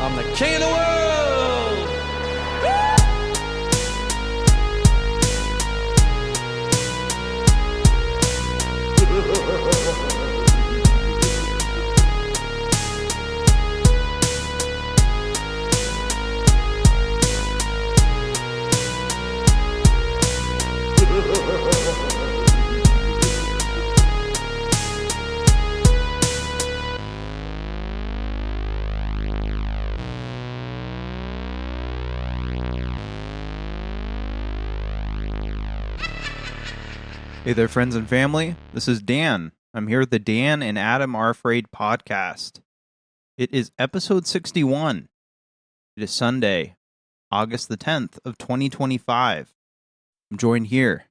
I'm the king of the world! Hey there, friends and family. This is Dan. I'm here with the Dan and Adam Are Afraid podcast. It is episode 61. It is Sunday, August the 10th of 2025. I'm joined here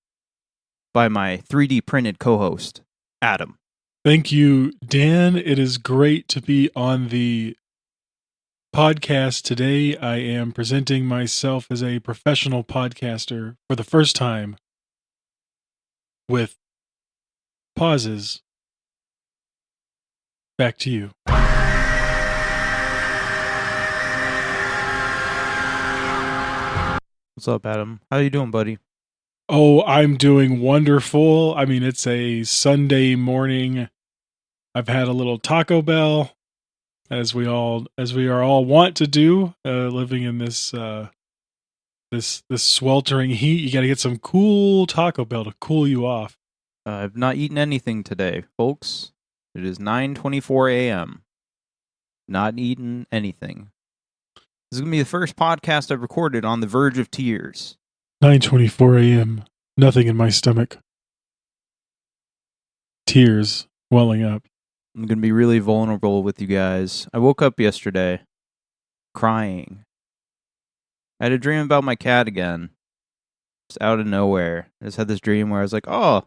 by my 3D printed co-host, Adam. Thank you, Dan. It is great to be on the podcast today. I am presenting myself as a professional podcaster for the first time with pauses. Back to you. What's up, Adam? How you doing, buddy? Oh, I'm doing wonderful. I mean, it's a Sunday morning. I've had a little Taco Bell, as we are all want to do, living in this sweltering heat. You got to get some cool Taco Bell to cool you off. I've not eaten anything today, folks. It is 9:24 a.m. Not eaten anything. This is going to be the first podcast I've recorded on the verge of tears. 9:24 a.m. Nothing in my stomach. Tears welling up. I'm going to be really vulnerable with you guys. I woke up yesterday crying. I had a dream about my cat again. Just out of nowhere. I just had this dream where I was like, oh,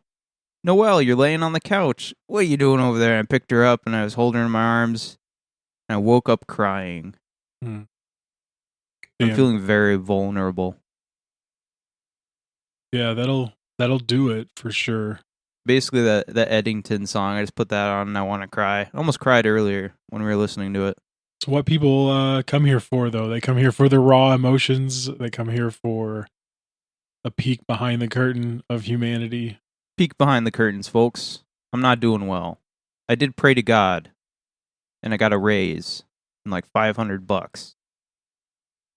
Noelle, you're laying on the couch. What are you doing over there? And I picked her up and I was holding her in my arms. And I woke up crying. I'm feeling very vulnerable. Yeah, that'll do it for sure. Basically, that Eddington song, I just put that on and I want to cry. I almost cried earlier when we were listening to it. It's what people come here for, though. They come here for the raw emotions. They come here for a peek behind the curtain of humanity. Peek behind the curtains, folks. I'm not doing well. I did pray to God, and I got a raise in like $500.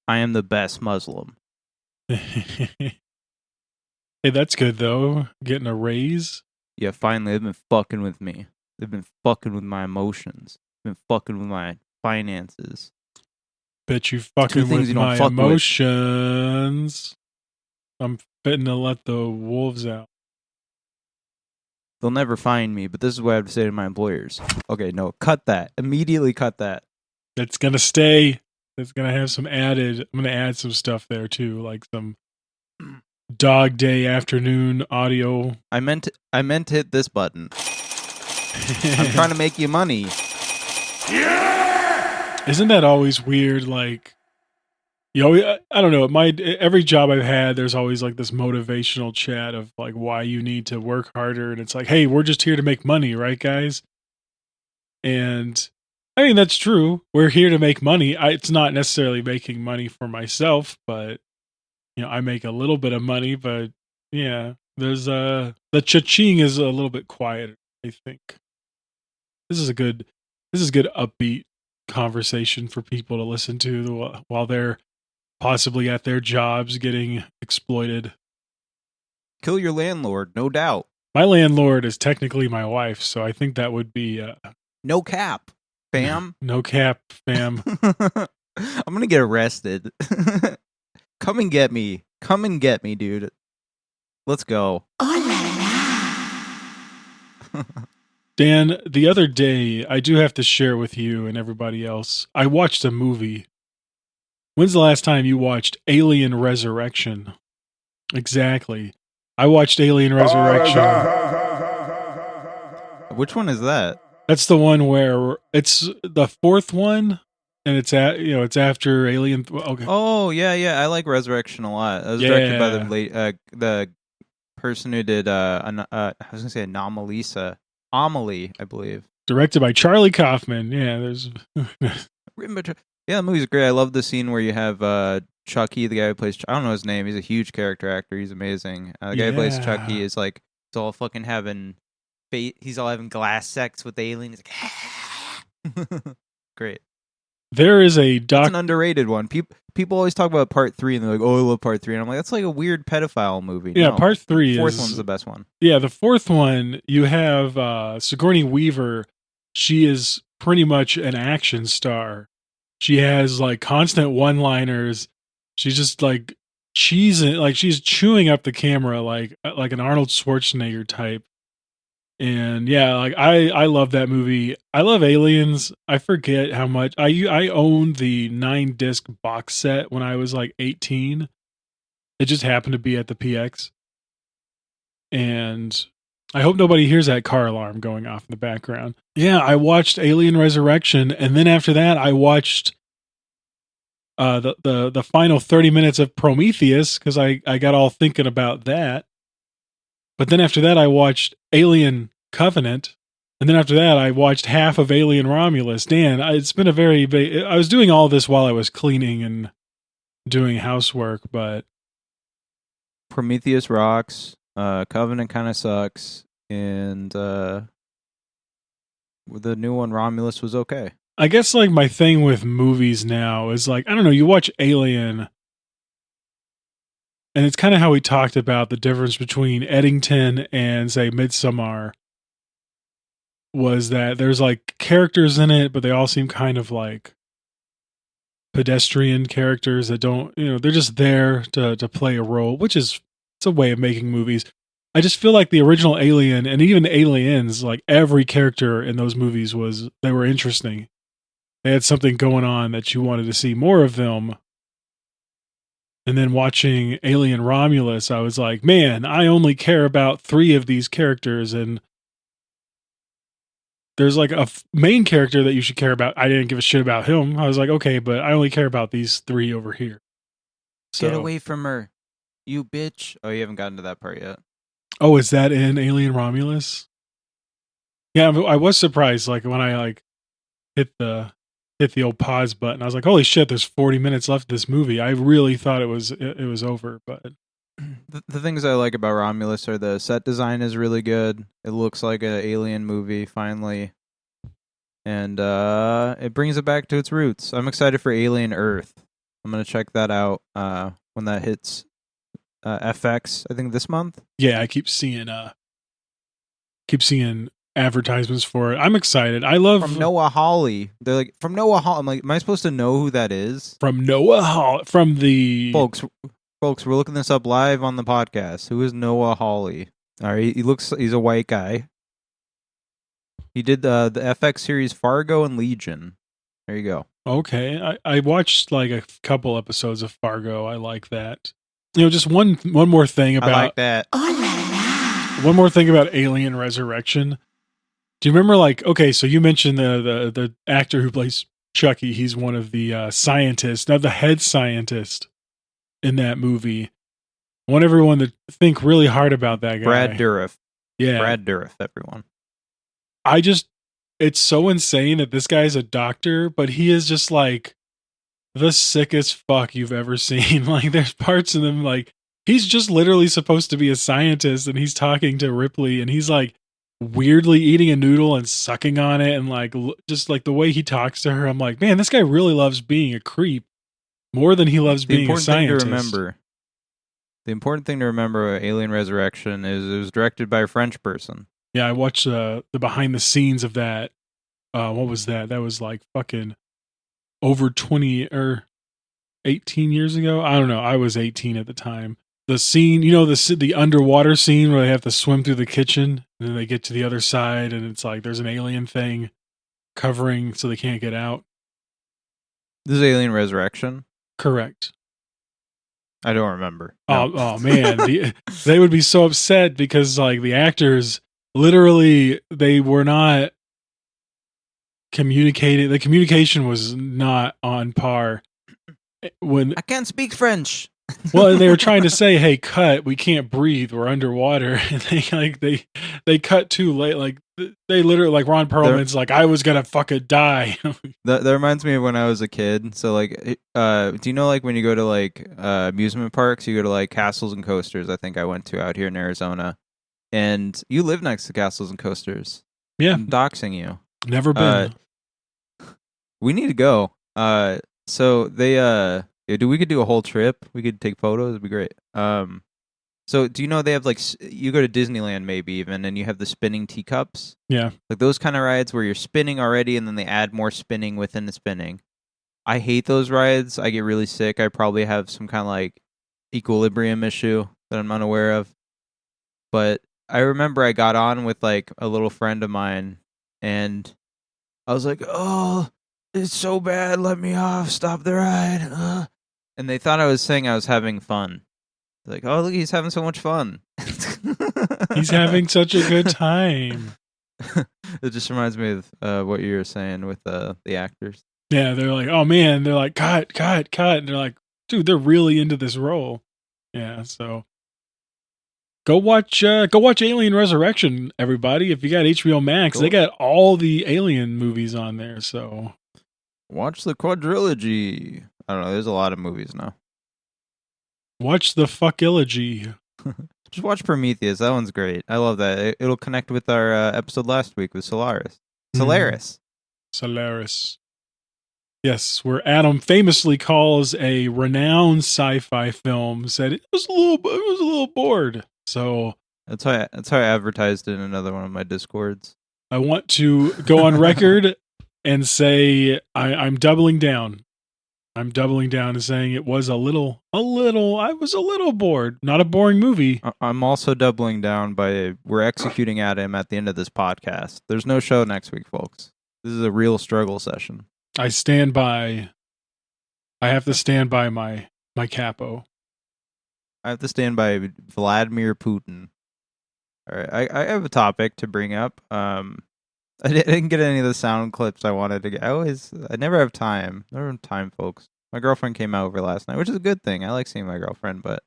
I am the best Muslim. Hey, that's good, though. Getting a raise. Yeah, finally, they've been fucking with me. They've been fucking with my emotions. They've been fucking with my finances. Bet you fucking with my emotions. I'm fitting to let the wolves out. They'll never find me, but this is what I have to say to my employers. Okay, no, cut that. Immediately cut that. That's going to stay. It's going to have some added. I'm going to add some stuff there, too, like some dog day afternoon audio. I meant to hit this button. I'm trying to make you money. Yeah! Isn't that always weird? Like, you know, I don't know. Every job I've had, there's always like this motivational chat of like why you need to work harder, and it's like, hey, we're just here to make money, right, guys? And I mean, that's true. We're here to make money. It's not necessarily making money for myself, but you know, I make a little bit of money. But yeah, there's the cha-ching is a little bit quieter, I think. This is good upbeat conversation for people to listen to while they're possibly at their jobs getting exploited. Kill your landlord, no doubt. My landlord is technically my wife, so I think that would be no cap, fam. No cap, fam. I'm gonna get arrested. Come and get me, dude. Let's go. Dan, the other day, I do have to share with you and everybody else, I watched a movie. When's the last time you watched Alien Resurrection? Exactly. I watched Alien Resurrection. Which one is that? That's the one where it's the fourth one, and it's after Alien. Okay. Oh yeah, I like Resurrection a lot. That was directed by the person who did I was gonna say Anomalisa, Amelie, I believe. Directed by Charlie Kaufman. Yeah, there's. Yeah, the movie's great. I love the scene where you have Chucky, the guy who plays. I don't know his name. He's a huge character actor. He's amazing. The guy who plays Chucky is like, he's all fucking having, he's all having glass sex with the alien. He's like, great. There is a That's an underrated one. People always talk about Part 3 and they're like, "Oh, I love Part 3," and I'm like, that's like a weird pedophile movie. Yeah, no, Part 3 fourth one's the best one. Yeah, the fourth one, you have Sigourney Weaver. She is pretty much an action star. She has like constant one-liners. She's just like she's chewing up the camera like an Arnold Schwarzenegger type. And yeah, like I love that movie. I love Aliens. I forget how much I owned the 9-disc box set when I was like 18. It just happened to be at the PX. And I hope nobody hears that car alarm going off in the background. Yeah, I watched Alien Resurrection, and then after that I watched the final 30 minutes of Prometheus because I got all thinking about that. But then after that I watched Alien Covenant, and then after that I watched half of Alien Romulus. Dan, it's been a very big... I was doing all this while I was cleaning and doing housework, but... Prometheus rocks. Covenant kind of sucks, and the new one, Romulus, was okay. I guess like my thing with movies now is like, I don't know, you watch Alien, and it's kind of how we talked about the difference between Eddington and say Midsommar, was that there's like characters in it, but they all seem kind of like pedestrian characters that don't, they're just there to play a role, which is, it's a way of making movies. I just feel like the original Alien and even Aliens, like every character in those movies they were interesting. They had something going on that you wanted to see more of them. And then watching Alien Romulus, I was like, man, I only care about 3 of these characters. And there's like a main character that you should care about. I didn't give a shit about him. I was like, okay, but I only care about these 3 over here. So, get away from her, you bitch. Oh, you haven't gotten to that part yet. Oh, is that in Alien Romulus? Yeah, I was surprised. Like when I like hit the old pause button, I was like, "Holy shit! There's 40 minutes left of this movie." I really thought it was over, but the things I like about Romulus are the set design is really good. It looks like an alien movie finally, and it brings it back to its roots. I'm excited for Alien Earth. I'm gonna check that out when that hits. FX, I think this month. Yeah, I keep seeing advertisements for it. I'm excited. I love from Noah Hawley. They're like from Noah Hawley. I'm like, am I supposed to know who that is? From Noah Hawley, from the folks, we're looking this up live on the podcast. Who is Noah Hawley? All right, he's a white guy. He did the FX series Fargo and Legion. There you go. Okay, I watched like a couple episodes of Fargo. I like that. Just one more thing about... I like that. One more thing about Alien Resurrection. Do you remember, like, okay, so you mentioned the actor who plays Chucky. He's one of the scientists, not the head scientist in that movie. I want everyone to think really hard about that guy. Brad Dourif. Yeah. Brad Dourif, everyone. It's so insane that this guy's a doctor, but he is just like the sickest fuck you've ever seen. Like there's parts of them like he's just literally supposed to be a scientist and he's talking to Ripley and he's like weirdly eating a noodle and sucking on it and like just like the way he talks to her. I'm like, man, this guy really loves being a creep more than he loves being a scientist. The important thing to remember about Alien Resurrection is it was directed by a French person. Yeah, I watched the behind the scenes of that. What was that? That was like fucking over 20 or 18 years ago. I don't know. I was 18 at the time. The scene, the underwater scene where they have to swim through the kitchen and then they get to the other side and it's like there's an alien thing covering so they can't get out. This is Alien Resurrection? Correct. I don't remember. No. Oh man. They would be so upset because like the actors literally they were not communicating. The communication was not on par. When I can't speak French. Well, they were trying to say, "Hey, cut! We can't breathe. We're underwater." And they cut too late. Like they literally, like, Ron Perlman's like, I was gonna fucking die. That reminds me of when I was a kid. So like, do you know like when you go to like amusement parks, you go to like Castles and Coasters? I think I went to out here in Arizona, and you live next to Castles and Coasters. Yeah, I'm doxing you. never been. We need to go. So they we could do a whole trip. We could take photos. It'd be great. So do you know they have like you go to Disneyland maybe even, and you have the spinning teacups? Yeah, Like those kind of rides where you're spinning already, and then they add more spinning within the spinning. I hate those rides. I get really sick. I probably have some kind of like equilibrium issue that I'm unaware of. But I remember I got on with like a little friend of mine, and I was like, "Oh, it's so bad. Let me off. Stop the ride." And they thought I was saying I was having fun. Like, oh, look, he's having so much fun. he's having such a good time. It just reminds me of what you were saying with the actors. Yeah, they're like, oh man, they're like, cut. And they're like, dude, they're really into this role. Yeah, so go watch Alien Resurrection, everybody. If you got HBO Max, Cool. they got all the Alien movies on there, so Watch the quadrilogy. I don't know, there's a lot of movies now. watch the fuckilogy. Just watch Prometheus. That one's great. I love that. It'll connect with our episode last week with Solaris. Solaris. Yes, where Adam famously calls a renowned sci-fi film, said it was a little bored. So That's how I advertised it in another one of my Discords. I want to go on record and say I'm doubling down. I'm doubling down and saying it was I was a little bored. Not a boring movie. I'm also doubling down by we're executing at him at the end of this podcast. There's no show next week, folks. This is a real struggle session. I have to stand by my capo. I have to stand by Vladimir Putin. All right, I have a topic to bring up. I didn't get any of the sound clips I wanted to get. I never have time. Never have time, folks. My girlfriend came over last night, which is a good thing. I like seeing my girlfriend, but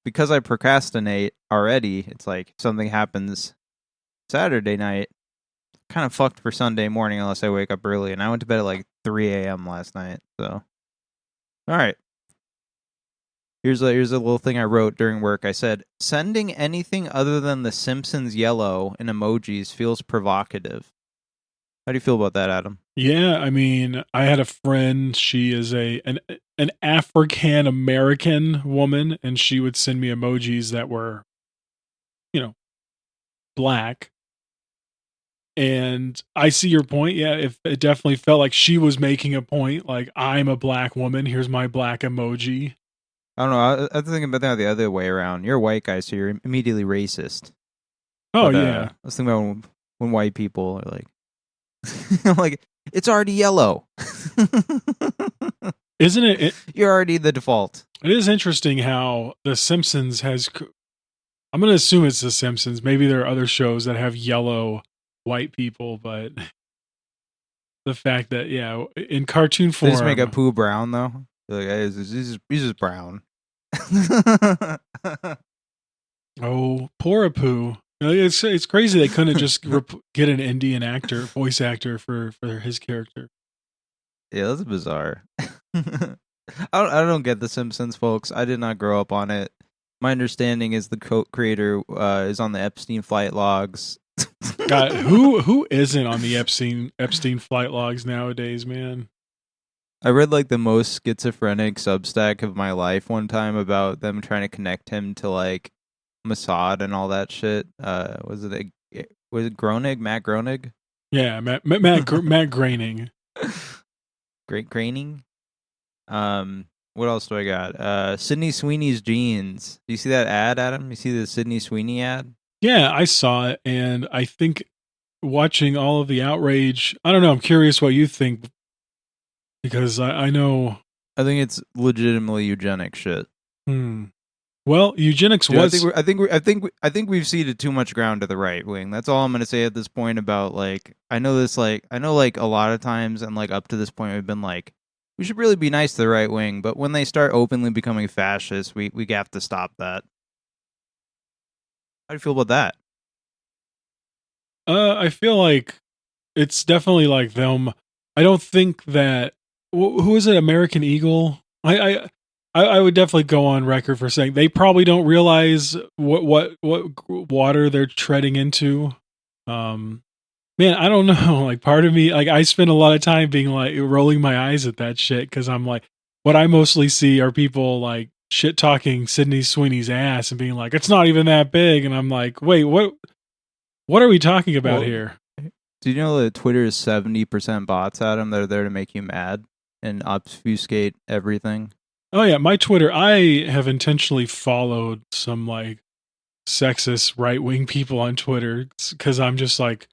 because I procrastinate already, it's like something happens Saturday night, kind of fucked for Sunday morning unless I wake up early. And I went to bed at like 3 a.m. last night. So, all right. Here's a little thing I wrote during work. I said, sending anything other than the Simpsons yellow in emojis feels provocative. How do you feel about that, Adam? Yeah, I mean, I had a friend. She is an African American woman, and she would send me emojis that were, black. And I see your point. Yeah, if it definitely felt like she was making a point, like I'm a black woman. Here's my black emoji. I don't know. I was thinking about that the other way around. You're a white guy, so you're immediately racist. Oh, But, yeah. I was thinking about when white people are like, I'm like, it's already yellow. Isn't it? You're already the default. It is interesting how The Simpsons has. I'm going to assume it's The Simpsons. Maybe there are other shows that have yellow white people, but the fact that, yeah, in cartoon form. They just make a Pooh brown, though. They're like, hey, he's just brown. Oh, poor Apu. It's crazy they couldn't just get an Indian voice actor for his character. Yeah, that's bizarre. I don't get The Simpsons, folks. I did not grow up on it. My understanding is the creator is on the Epstein flight logs. God, who isn't on the Epstein flight logs nowadays, man? I read like the most schizophrenic Substack of my life one time about them trying to connect him to like Mossad and all that shit. Was it Groening? Matt Groening? Yeah, Matt Groening. Great Groening. What else do I got? Sydney Sweeney's jeans. Do you see that ad, Adam? You see the Sydney Sweeney ad? Yeah, I saw it, and I think watching all of the outrage. I don't know. I'm curious what you think because I know. I think it's legitimately eugenic shit. Well, eugenics was. I think we've ceded too much ground to the right wing. That's all I'm gonna say at this point about like I know a lot of times and like up to this point we've been like we should really be nice to the right wing, but when they start openly becoming fascist, we have to stop that. How do you feel about that? I feel like it's definitely like them. I don't think that who is it? American Eagle. I would definitely go on record for saying they probably don't realize what water they're treading into. Man, I don't know. Like part of me, like I spend a lot of time being like rolling my eyes at that shit because I'm like, what I mostly see are people like shit talking Sydney Sweeney's ass and being like, it's not even that big, and I'm like, wait, what are we talking about Well, here? Do you know that Twitter is 70% bots, Adam? They're there to make you mad and obfuscate everything. Oh yeah, my Twitter. I have intentionally followed some like sexist right wing people on Twitter because I'm just like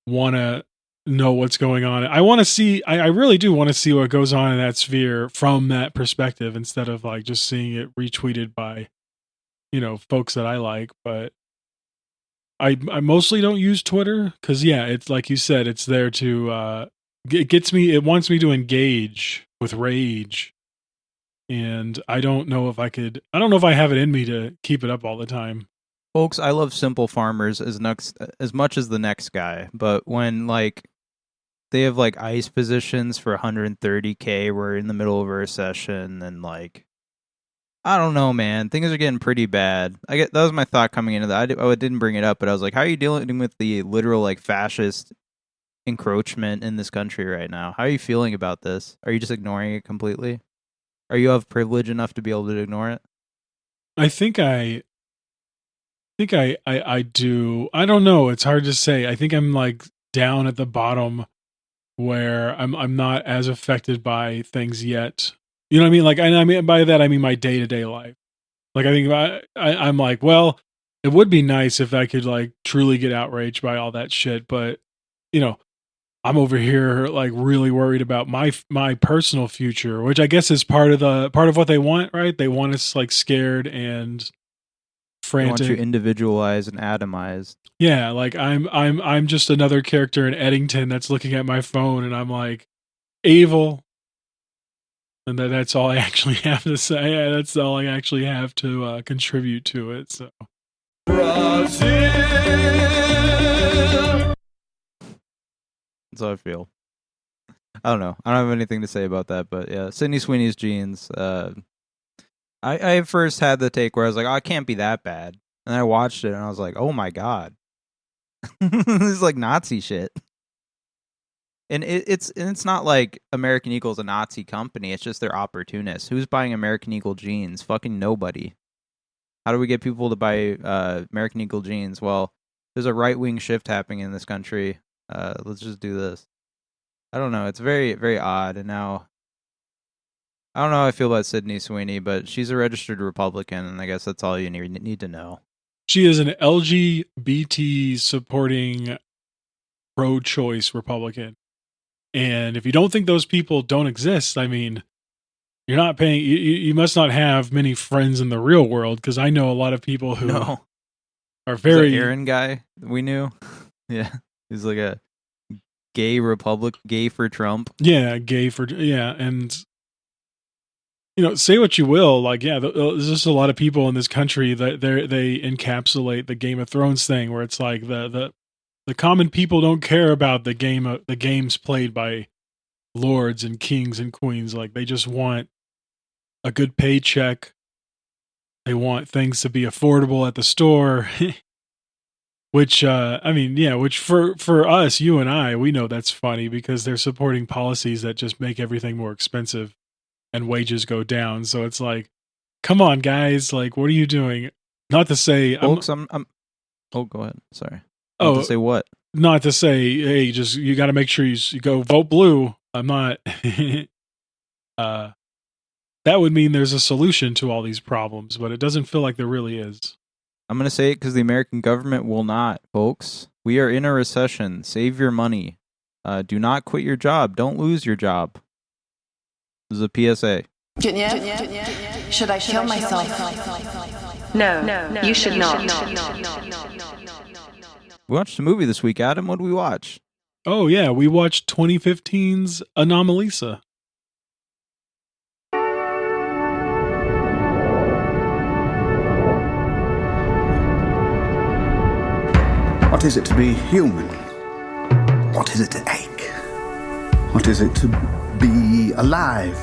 want to know what's going on. I want to see. I really do want to see what goes on in that sphere from that perspective instead of like just seeing it retweeted by folks that I like. But I mostly don't use Twitter because yeah, it's like you said, it's there to it wants me to engage with rage. And I don't know if I don't know if I have it in me to keep it up all the time. Folks, I love simple farmers as much as the next guy, but when like they have like ice positions for 130K, we're in the middle of a recession, and like I don't know, man, things are getting pretty bad. That was my thought coming into that. I didn't bring it up, but I was like, how are you dealing with the literal like fascist encroachment in this country right now? How are you feeling about this? Are you just ignoring it completely? Are you of privilege enough to be able to ignore it? I think I do. I don't know. It's hard to say. I think I'm like down at the bottom where I'm not as affected by things yet. You know what I mean? Like, and I mean by that I mean my day to day life. Like I think I'm like, well, it would be nice if I could like truly get outraged by all that shit, but you know, I'm over here like really worried about my personal future, which I guess is part of what they want, right? They want us like scared and They want you frantic. individualized and atomized. Yeah, like I'm just another character in Eddington that's looking at my phone and I'm like evil. And that's all I actually have to say. Yeah, that's all I actually have to contribute to it. So Brazil. That's how I feel. I don't know. I don't have anything to say about that, but yeah, Sydney Sweeney's jeans. I first had the take where I was like, oh, it can't be that bad. And I watched it and I was like, oh my God. This is like Nazi shit. And it's not like American Eagle's a Nazi company. It's just they're opportunists. Who's buying American Eagle jeans? Fucking nobody. How do we get people to buy American Eagle jeans? Well, there's a right-wing shift happening in this country. Let's just do this. I don't know. It's very, very odd. And now, I don't know how I feel about Sydney Sweeney, but she's a registered Republican, and I guess that's all you need to know. She is an LGBT supporting pro-choice Republican. And if you don't think those people don't exist, I mean, you're not paying. You must not have many friends in the real world because I know a lot of people who are very that Aaron guy we knew. Yeah, he's like a gay gay for Trump. Yeah, and say what you will, like there's just a lot of people in this country that they encapsulate the Game of Thrones thing, where it's like the common people don't care about the games played by lords and kings and queens. Like they just want a good paycheck. They want things to be affordable at the store. Which which for us, you and I, we know that's funny because they're supporting policies that just make everything more expensive and wages go down. So it's like, come on, guys, like what are you doing? Not to say, folks, I'm oh, go ahead. Sorry. To say what? Not to say, hey, you got to make sure you go vote blue. I'm not. That would mean there's a solution to all these problems, but it doesn't feel like there really is. I'm going to say it because the American government will not, folks. We are in a recession. Save your money. Do not quit your job. Don't lose your job. This is a PSA. Should I kill myself? No, you should not. We watched a movie this week, Adam. What did we watch? Oh, yeah. We watched 2015's Anomalisa. What is it to be human? What is it to ache? What is it to be alive?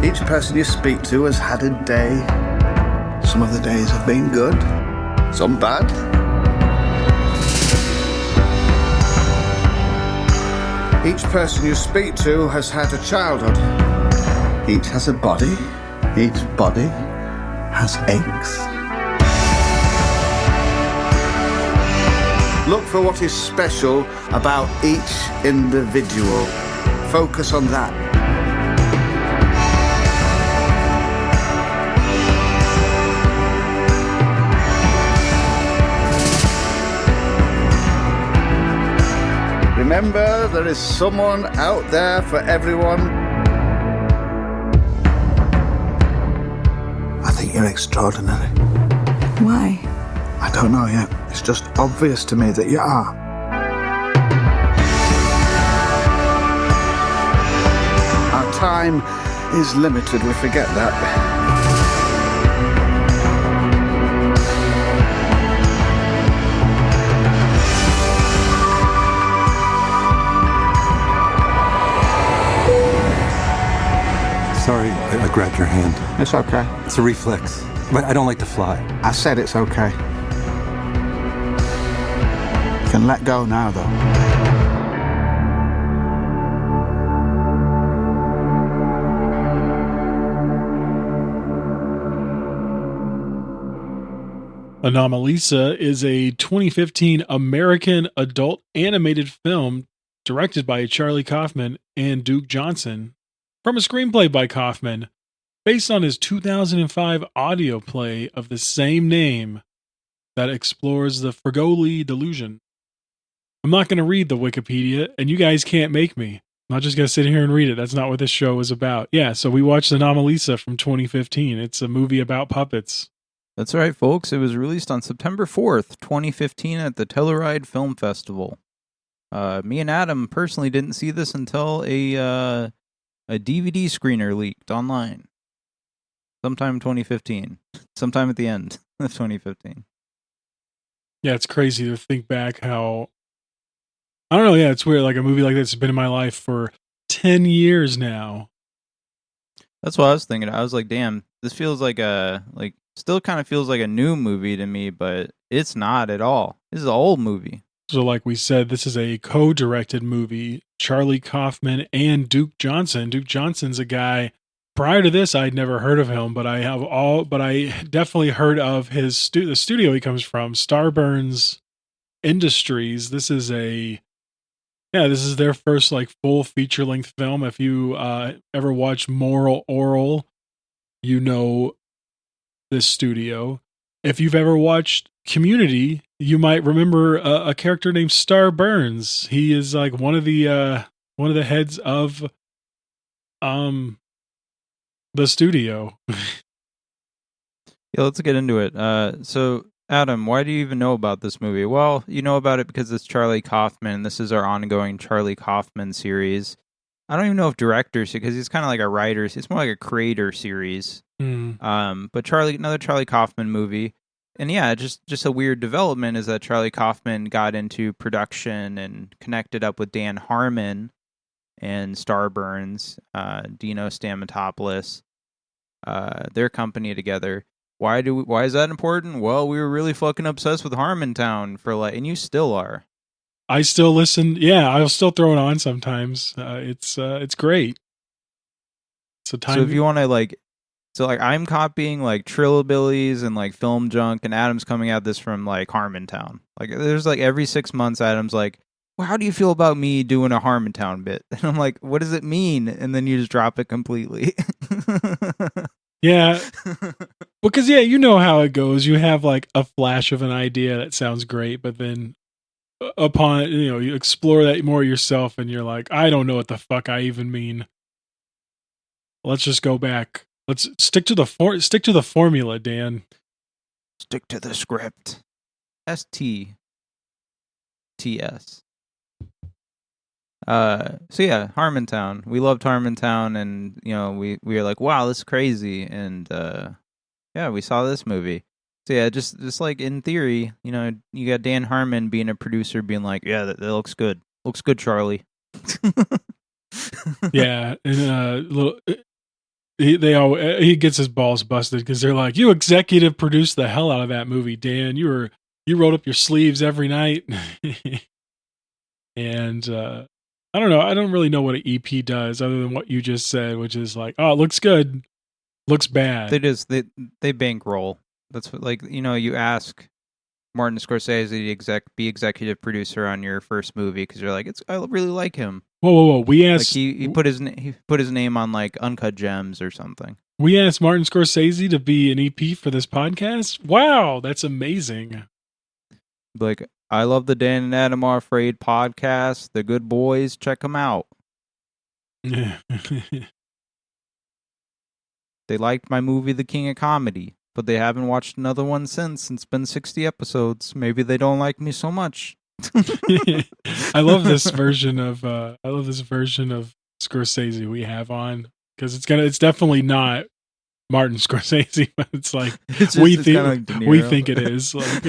Each person you speak to has had a day. Some of the days have been good, some bad. Each person you speak to has had a childhood. Each has a body. Each body has aches. Look for what is special about each individual. Focus on that. Remember, there is someone out there for everyone. I think you're extraordinary. Why? I don't know yet. It's just obvious to me that you are. Our time is limited, we forget that. Sorry, I grabbed your hand. It's okay. It's a reflex. But I don't like to fly. I said it's okay. You can let go now, though. Anomalisa is a 2015 American adult animated film directed by Charlie Kaufman and Duke Johnson, from a screenplay by Kaufman, based on his 2005 audio play of the same name that explores the Fregoli delusion. I'm not going to read the Wikipedia, and you guys can't make me. I'm not just going to sit here and read it. That's not what this show is about. Yeah, so we watched Anomalisa from 2015. It's a movie about puppets. That's right, folks. It was released on September 4th, 2015 at the Telluride Film Festival. Me and Adam personally didn't see this until a DVD screener leaked online. Sometime 2015. Sometime at the end of 2015. Yeah, it's crazy to think back how... I don't know, yeah, it's weird. Like, a movie like this has been in my life for 10 years now. That's what I was thinking. I was like, damn, this feels like still kind of feels like a new movie to me, but it's not at all. This is an old movie. So like we said, this is a co-directed movie. Charlie Kaufman and Duke Johnson. Duke Johnson's a guy... Prior to this, I'd never heard of him, but I definitely heard of the studio he comes from, STARBURNS Industries. This is their first like full feature-length film. If you ever watched Moral Oral, you know this studio. If you've ever watched Community, you might remember a character named STARBURNS. He is like one of the heads of the studio. Yeah, let's get into it. So, Adam, why do you even know about this movie? Well, you know about it because it's Charlie Kaufman. This is our ongoing Charlie Kaufman series. I don't even know if directors, because he's kind of like a writer. It's more like a creator series. But another Charlie Kaufman movie. And yeah, just a weird development is that Charlie Kaufman got into production and connected up with Dan Harmon and STARBURNS, Dino Stamatopoulos, their company together. Why is that important? Well, we were really fucking obsessed with Harmontown and you still are. I still listen. Yeah, I'll still throw it on sometimes. It's great. So if you want to I'm copying like Trillabillies and like Film Junk, and Adam's coming at this from like Harmontown. Like there's like every 6 months, Adam's like, well, how do you feel about me doing a Harmontown bit? And I'm like, what does it mean? And then you just drop it completely. Yeah. Because, yeah, you know how it goes. You have like a flash of an idea that sounds great, but then upon, you explore that more yourself and you're like, I don't know what the fuck I even mean. Let's just go back. Let's stick to the formula, Dan. Stick to the script. STTS. So yeah, Harmontown. We loved Harmontown, and we were like, wow, this is crazy. And yeah, we saw this movie. So yeah, just like in theory, you know, you got Dan Harmon being a producer, being like, yeah, that looks good. Looks good, Charlie. Yeah, and he gets his balls busted because they're like, you executive produced the hell out of that movie, Dan. You rolled up your sleeves every night. And I don't know. I don't really know what an EP does other than what you just said, which is like, oh, it looks good, looks bad. They bankroll. That's what, like, you know, you ask Martin Scorsese to be executive producer on your first movie because you're like, I really like him. Whoa! We asked. Like he put his name on like Uncut Gems or something. We asked Martin Scorsese to be an EP for this podcast. Wow, that's amazing. Like, I love the Dan and Adam Are Afraid podcast. The good boys, check them out. They liked my movie, The King of Comedy, but they haven't watched another one since. It's been 60 episodes. Maybe they don't like me so much. I love this version of Scorsese we have on because it's definitely not Martin Scorsese, but it's like we think it is. Like,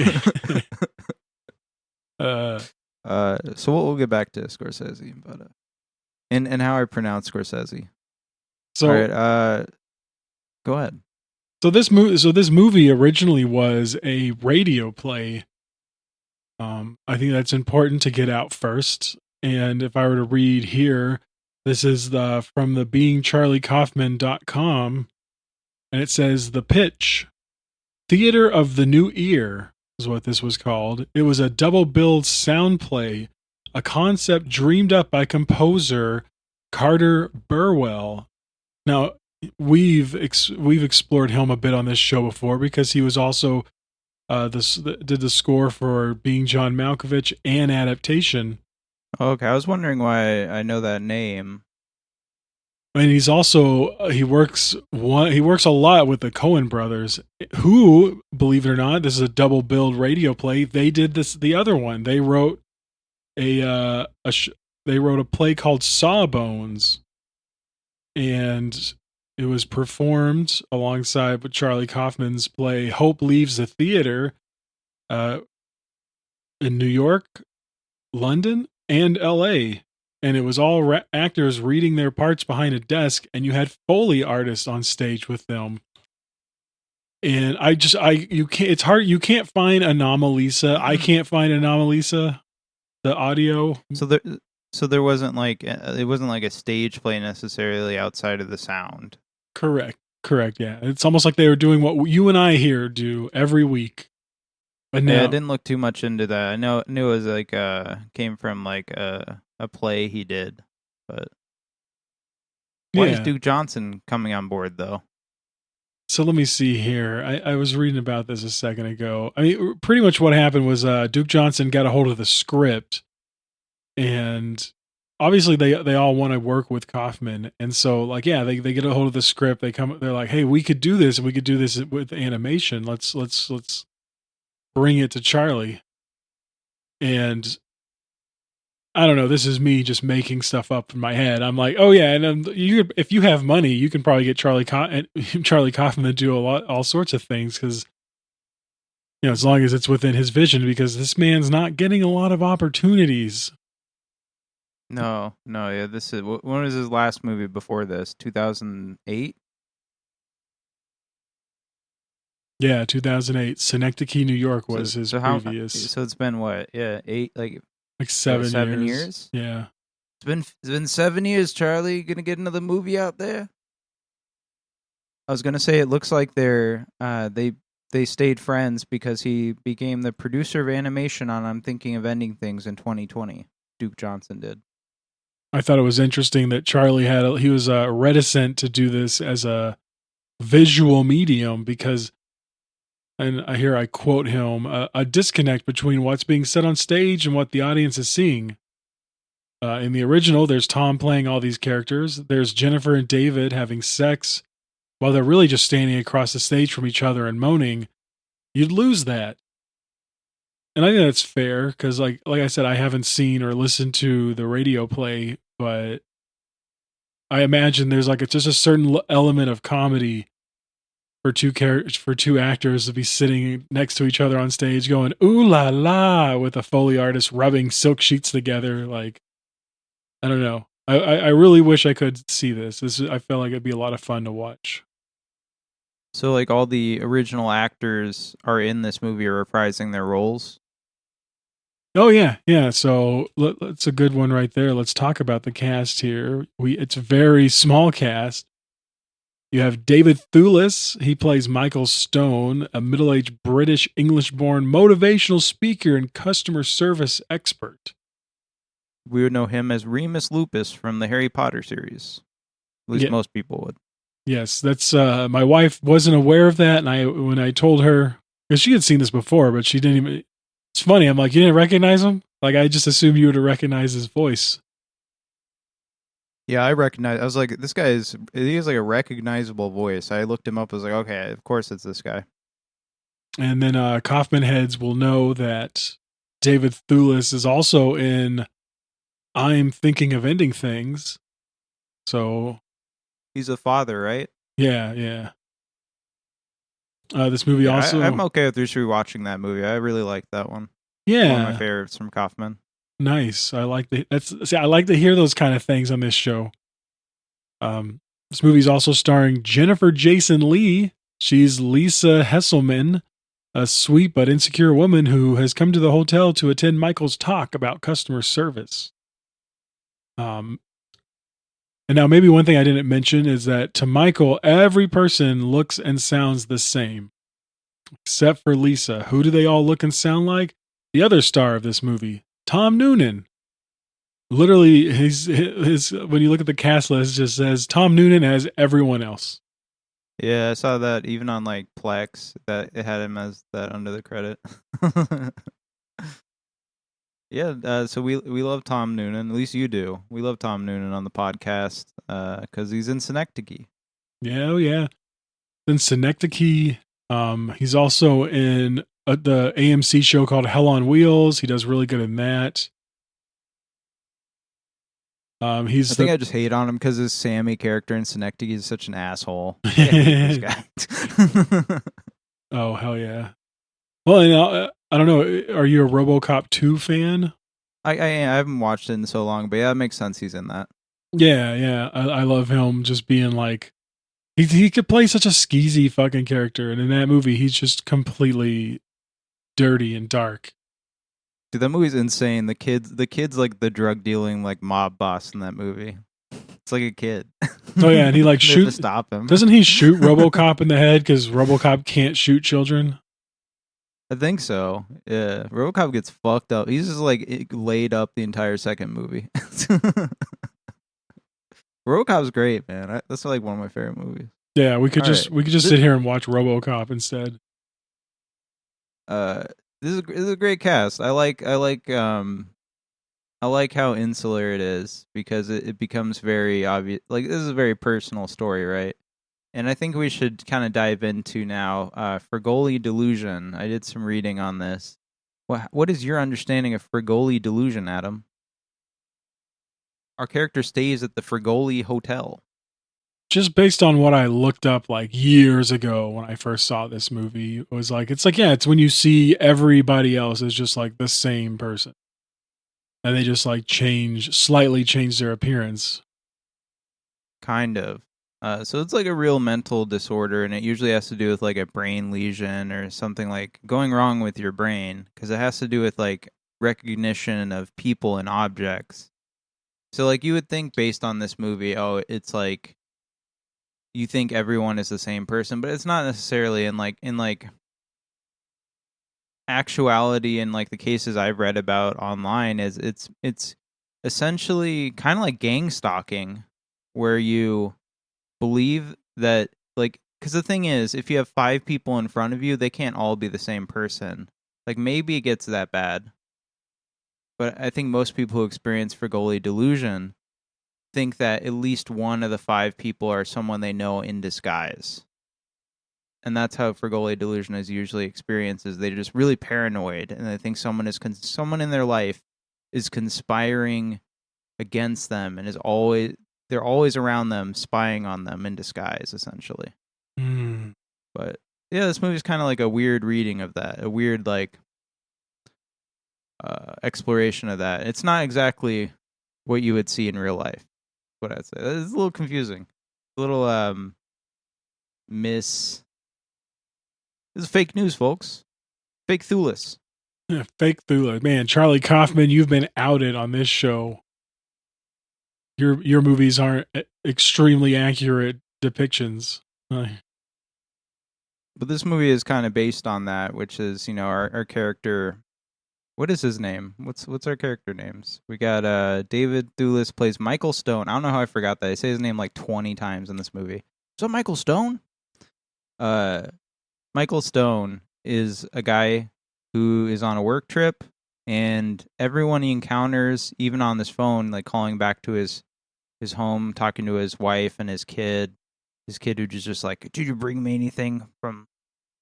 so we'll get back to Scorsese, but and how I pronounce Scorsese. So, all right, go ahead. So this movie originally was a radio play. I think that's important to get out first. And if I were to read here, this is from the beingcharliekaufman.com, and it says the pitch. Theater of the New Ear is what this was called. It was a double-billed sound play, a concept dreamed up by composer Carter Burwell. Now, we've explored him a bit on this show before because he was also did the score for Being John Malkovich and Adaptation. Okay, I was wondering why I know that name. And he's also he works a lot with the Coen brothers, who, believe it or not, this is a double billed radio play. They did the other one. They wrote a play called Sawbones, and it was performed alongside with Charlie Kaufman's play Hope Leaves the Theater in New York, London, and L.A., and it was all actors reading their parts behind a desk, and you had Foley artists on stage with them. And it's hard. You can't find Anomalisa. I can't find Anomalisa, the audio. So there wasn't like it wasn't like a stage play necessarily outside of the sound. Correct. Yeah. It's almost like they were doing what you and I here do every week. But no, yeah, I didn't look too much into that. I knew it was like came from like a play he did, but why is Duke Johnson coming on board though? So let me see here. I was reading about this a second ago. I mean, pretty much what happened was Duke Johnson got a hold of the script, and obviously they all want to work with Kaufman, and so like they get a hold of the script. They're like, hey, we could do this, and we could do this with animation. Let's bring it to Charlie. And I don't know. This is me just making stuff up in my head. I'm like, oh yeah, and if you have money, you can probably get Charlie Kaufman to do all sorts of things because, you know, as long as it's within his vision, because this man's not getting a lot of opportunities. No, yeah. This is when was his last movie before this? 2008. Yeah, 2008. Synecdoche, New York was his previous. So it's been what? Yeah, 8 like 7 years. Yeah. It's been 7 years, Charlie. You gonna get another movie out there? I was gonna say it looks like they stayed friends because he became the producer of animation on I'm Thinking of Ending Things in 2020. Duke Johnson did. I thought it was interesting that Charlie he was reticent to do this as a visual medium because, and here I quote him, a disconnect between what's being said on stage and what the audience is seeing. In the original, there's Tom playing all these characters. There's Jennifer and David having sex while they're really just standing across the stage from each other and moaning. You'd lose that. And I think that's fair because, like I said, I haven't seen or listened to the radio play, but I imagine there's like just a certain element of comedy for two actors to be sitting next to each other on stage going ooh la la with a Foley artist rubbing silk sheets together. Like, I don't know. I really wish I could see this. I feel like it'd be a lot of fun to watch. So, like, all the original actors are in this movie are reprising their roles? Oh, yeah. Yeah. So, it's a good one right there. Let's talk about the cast here. It's a very small cast. You have David Thewlis. He plays Michael Stone, a middle-aged British English-born motivational speaker and customer service expert. We would know him as Remus Lupus from the Harry Potter series. At least most people would. Yes, that's my wife wasn't aware of that, and when I told her, because she had seen this before, but she didn't even. It's funny. I'm like, you didn't recognize him? Like, I just assumed you would have recognized his voice. Yeah, I recognize. I was like, he has like a recognizable voice. I looked him up. I was like, okay, of course it's this guy. And then Kaufman heads will know that David Thewlis is also in I'm Thinking of Ending Things. So he's a father, right? Yeah. This movie also. I'm okay with rewatching that movie. I really like that one. Yeah, one of my favorites from Kaufman. Nice. I like I like to hear those kind of things on this show. This movie's also starring Jennifer Jason Leigh. She's Lisa Hesselman, a sweet but insecure woman who has come to the hotel to attend Michael's talk about customer service. And now maybe one thing I didn't mention is that to Michael, every person looks and sounds the same, except for Lisa. Who do they all look and sound like? The other star of this movie, Tom Noonan. Literally, his when you look at the cast list, it just says Tom Noonan as everyone else. Yeah, I saw that even on like Plex that it had him as that under the credit. Yeah, so we love Tom Noonan. At least you do. We love Tom Noonan on the podcast because he's in Synecdoche. Yeah, yeah. In Synecdoche, he's also in the AMC show called Hell on Wheels. He does really good in that. I think I just hate on him because his Sammy character in Synecdoche is such an asshole. I hate this guy. Oh, hell yeah. Well, and, I don't know. Are you a RoboCop 2 fan? I haven't watched it in so long, but yeah, it makes sense he's in that. Yeah. I love him just being like, he could play such a skeezy fucking character. And in that movie, he's just completely dirty and dark. Dude, that movie's insane. The kid's like the drug dealing like mob boss in that movie. It's like a kid. Oh yeah, and he like shoots. Stop him. Doesn't he shoot RoboCop in the head because RoboCop can't shoot children? I think so. Yeah, RoboCop gets fucked up. He's just like laid up the entire second movie. RoboCop's great, man. That's like one of my favorite movies. Yeah, we could just sit here and watch RoboCop instead. This is a great cast. I like how insular it is because it becomes very obvious. Like, this is a very personal story, right? And I think we should kind of dive into now Fregoli delusion. I did some reading on this. What is your understanding of Fregoli delusion, Adam? Our character stays at the Fregoli Hotel. Just based on what I looked up like years ago when I first saw this movie, it was like, it's when you see everybody else is just like the same person. And they just like slightly change their appearance. Kind of. So it's like a real mental disorder, and it usually has to do with like a brain lesion or something like going wrong with your brain, because it has to do with like recognition of people and objects. So like you would think based on this movie, oh, it's like you think everyone is the same person, but it's not necessarily. In actuality, in like the cases I've read about online, is it's essentially kind of like gang stalking, where you believe that, like, because the thing is, if you have 5 people in front of you, they can't all be the same person. Like, maybe it gets that bad, but I think most people who experience Fregoli delusion think that at least one of the 5 people are someone they know in disguise. And that's how Fregoli delusion is usually experienced. Is they're just really paranoid, and they think someone in their life is conspiring against them, and they're always around them, spying on them in disguise, essentially. Mm. But yeah, this movie's kind of like a weird reading of that, a weird like exploration of that. It's not exactly what you would see in real life. What I'd say, it's a little confusing, a little This is fake news, folks. Fake Thewlis. Yeah, fake Thewlis. Man, Charlie Kaufman, you've been outed on this show. Your movies aren't extremely accurate depictions. But this movie is kind of based on that, which is, our character. What is his name? What's our character names? We got David Thewlis plays Michael Stone. I don't know how I forgot that. I say his name like 20 times in this movie. Is that Michael Stone? Michael Stone is a guy who is on a work trip, and everyone he encounters, even on this phone, like calling back to his home, talking to his wife and his kid who's just like, did you bring me anything did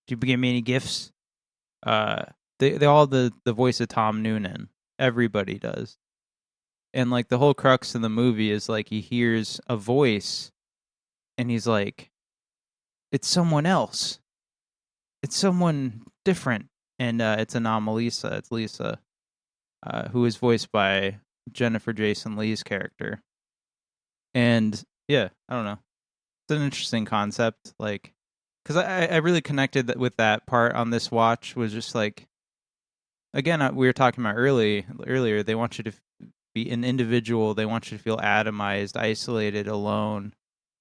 you give me any gifts? They all the voice of Tom Noonan. Everybody does. And like the whole crux of the movie is like he hears a voice and he's like, it's someone else. It's someone different. And it's Anomalisa. It's Lisa, who is voiced by Jennifer Jason Leigh's character. And yeah, I don't know. It's an interesting concept. Like, because I really connected with that part on this watch. Was just like, again, we were talking about earlier, they want you to be an individual. They want you to feel atomized, isolated, alone.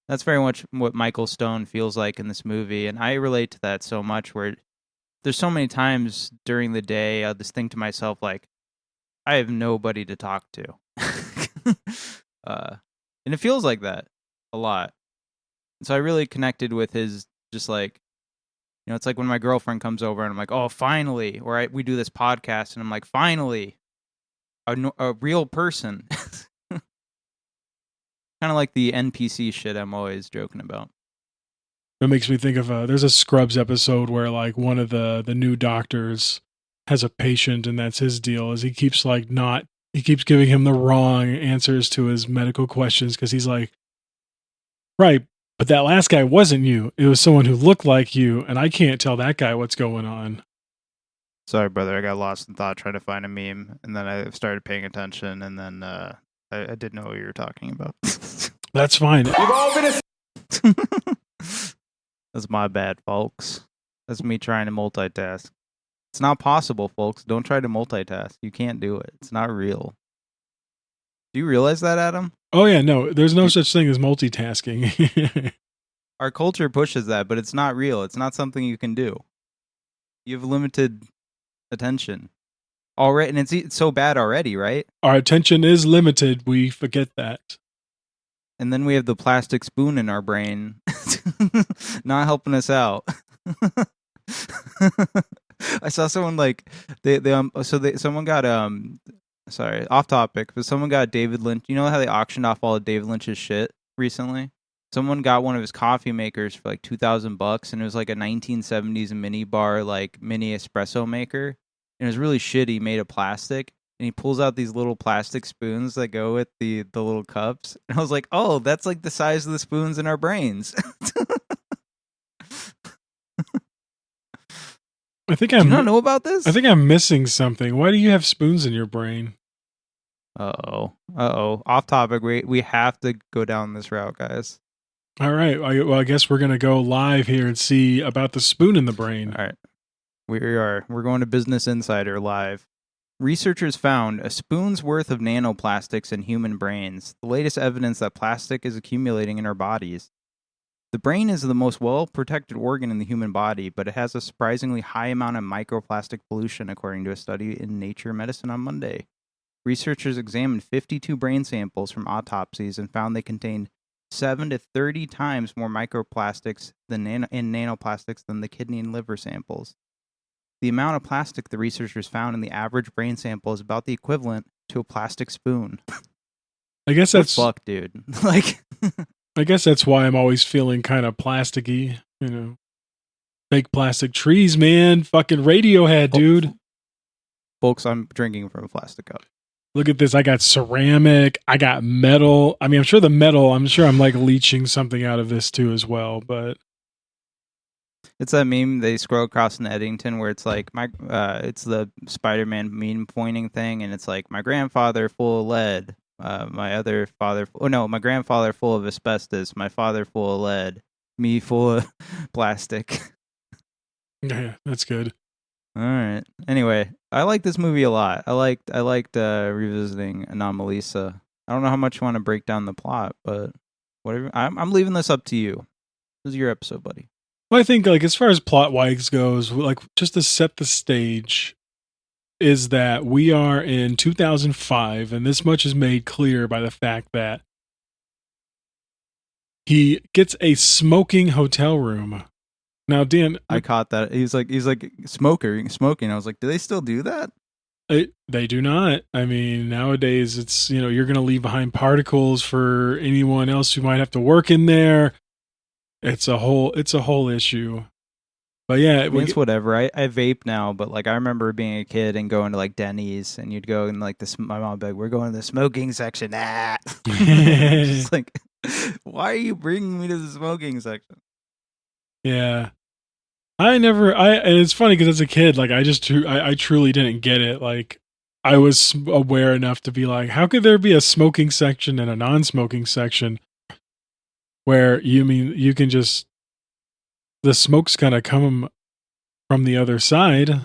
That's very much what Michael Stone feels like in this movie. And I relate to that so much, where there's so many times during the day I'll just think to myself, like, I have nobody to talk to. And it feels like that a lot. So I really connected with his, just like, it's like when my girlfriend comes over and I'm like, oh, finally, or we do this podcast and I'm like, finally, a real person. Kind of like the NPC shit I'm always joking about. It makes me think of there's a Scrubs episode where like one of the new doctors has a patient, and that's his deal, is he keeps giving him the wrong answers to his medical questions, because he's like, right, but that last guy wasn't you. It was someone who looked like you, and I can't tell that guy what's going on. Sorry, brother. I got lost in thought trying to find a meme, and then I started paying attention, and then I didn't know what you were talking about. That's fine. You've all been That's my bad, folks. That's me trying to multitask. It's not possible, folks. Don't try to multitask. You can't do it. It's not real. Do you realize that, Adam? Oh, yeah, no. There's no such thing as multitasking. Our culture pushes that, but it's not real. It's not something you can do. You have limited attention. Already, and it's so bad already, right? Our attention is limited. We forget that. And then we have the plastic spoon in our brain, not helping us out. I saw someone like someone got sorry, off topic, but someone got David Lynch. You know how they auctioned off all of David Lynch's shit recently? Someone got one of his coffee makers for like $2,000, and it was like a 1970s mini bar, like mini espresso maker. And it was really shitty, made of plastic. And he pulls out these little plastic spoons that go with the little cups. And I was like, oh, that's like the size of the spoons in our brains. Do you not know about this? I think I'm missing something. Why do you have spoons in your brain? Uh-oh. Off topic. We have to go down this route, guys. All right. Well, I guess we're going to go live here and see about the spoon in the brain. All right. We're going to Business Insider live. Researchers found a spoon's worth of nanoplastics in human brains, the latest evidence that plastic is accumulating in our bodies. The brain is the most well-protected organ in the human body, but it has a surprisingly high amount of microplastic pollution, according to a study in Nature Medicine on Monday. Researchers examined 52 brain samples from autopsies and found they contained 7 to 30 times more microplastics in nanoplastics than the kidney and liver samples. The amount of plastic the researchers found in the average brain sample is about the equivalent to a plastic spoon. I guess that's fuck, dude. Like, I guess that's why I'm always feeling kind of plasticky, Fake plastic trees, man. Fucking Radiohead, dude. Folks, I'm drinking from a plastic cup. Look at this. I got ceramic. I got metal. I mean, I'm sure I'm like leaching something out of this too as well, but It's that meme they scroll across in Eddington where it's like it's the Spider-Man meme pointing thing, and it's like my grandfather full of lead, my other father. Oh no, my grandfather full of asbestos, my father full of lead, me full of plastic. Yeah, that's good. All right. Anyway, I like this movie a lot. I liked revisiting Anomalisa. I don't know how much you want to break down the plot, but whatever. I'm leaving this up to you. This is your episode, buddy. Well, I think like as far as plot-wise goes, like just to set the stage, is that we are in 2005, and this much is made clear by the fact that he gets a smoking hotel room. Now, Dan, I caught that. He's like smoking. I was like, do they still do that? They do not. I mean, nowadays it's, you're going to leave behind particles for anyone else who might have to work in there. It's a whole issue. But yeah, I mean, it's whatever. I vape now, but like I remember being a kid and going to like Denny's, and you'd go and like my mom would be like, "We're going to the smoking section." Just like, why are you bringing me to the smoking section? Yeah. And it's funny because as a kid, like I truly didn't get it. Like I was aware enough to be like, how could there be a smoking section and a non-smoking section where you can just, the smoke's gonna come from the other side.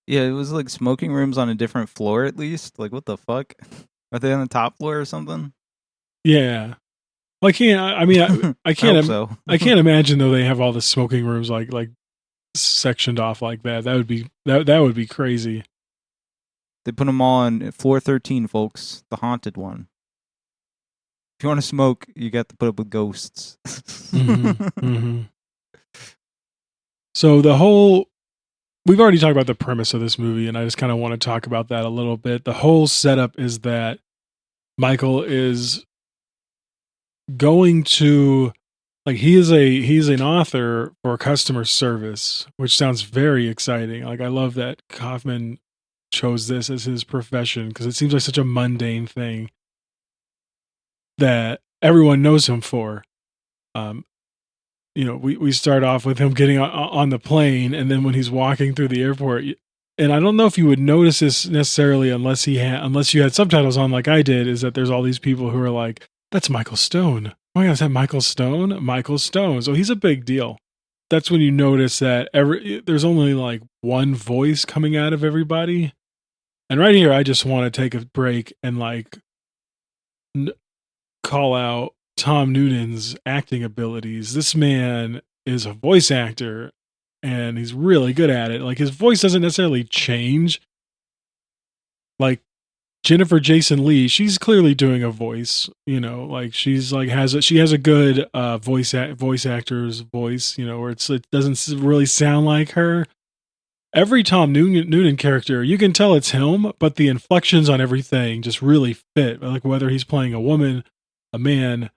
Yeah, it was like smoking rooms on a different floor at least. Like what the fuck? Are they on the top floor or something? Yeah. Well, I can't I can't imagine though they have all the smoking rooms like sectioned off like that. That would be crazy. They put them all on floor 13, folks, the haunted one. If you want to smoke, you got to put up with ghosts. Mm-hmm. So we've already talked about the premise of this movie, and I just kind of want to talk about that a little bit. The whole setup is that Michael is going to, like, he's an author for customer service, which sounds very exciting. Like, I love that Kaufman chose this as his profession because it seems like such a mundane thing that everyone knows him for. We start off with him getting on the plane, and then when he's walking through the airport, and I don't know if you would notice this necessarily unless you had subtitles on like I did, is that there's all these people who are like, that's Michael Stone. Oh my God, is that Michael Stone? Michael Stone. So he's a big deal. That's when you notice that there's only like one voice coming out of everybody. And right here, I just want to take a break and like call out Tom Noonan's acting abilities. This man is a voice actor and he's really good at it. Like his voice doesn't necessarily change. Like Jennifer Jason Leigh, she's clearly doing a voice, like she's like she has a good voice actor's voice, where it doesn't really sound like her. Every Tom Noonan character, you can tell it's him, but the inflections on everything just really fit. Like whether he's playing a woman, a man,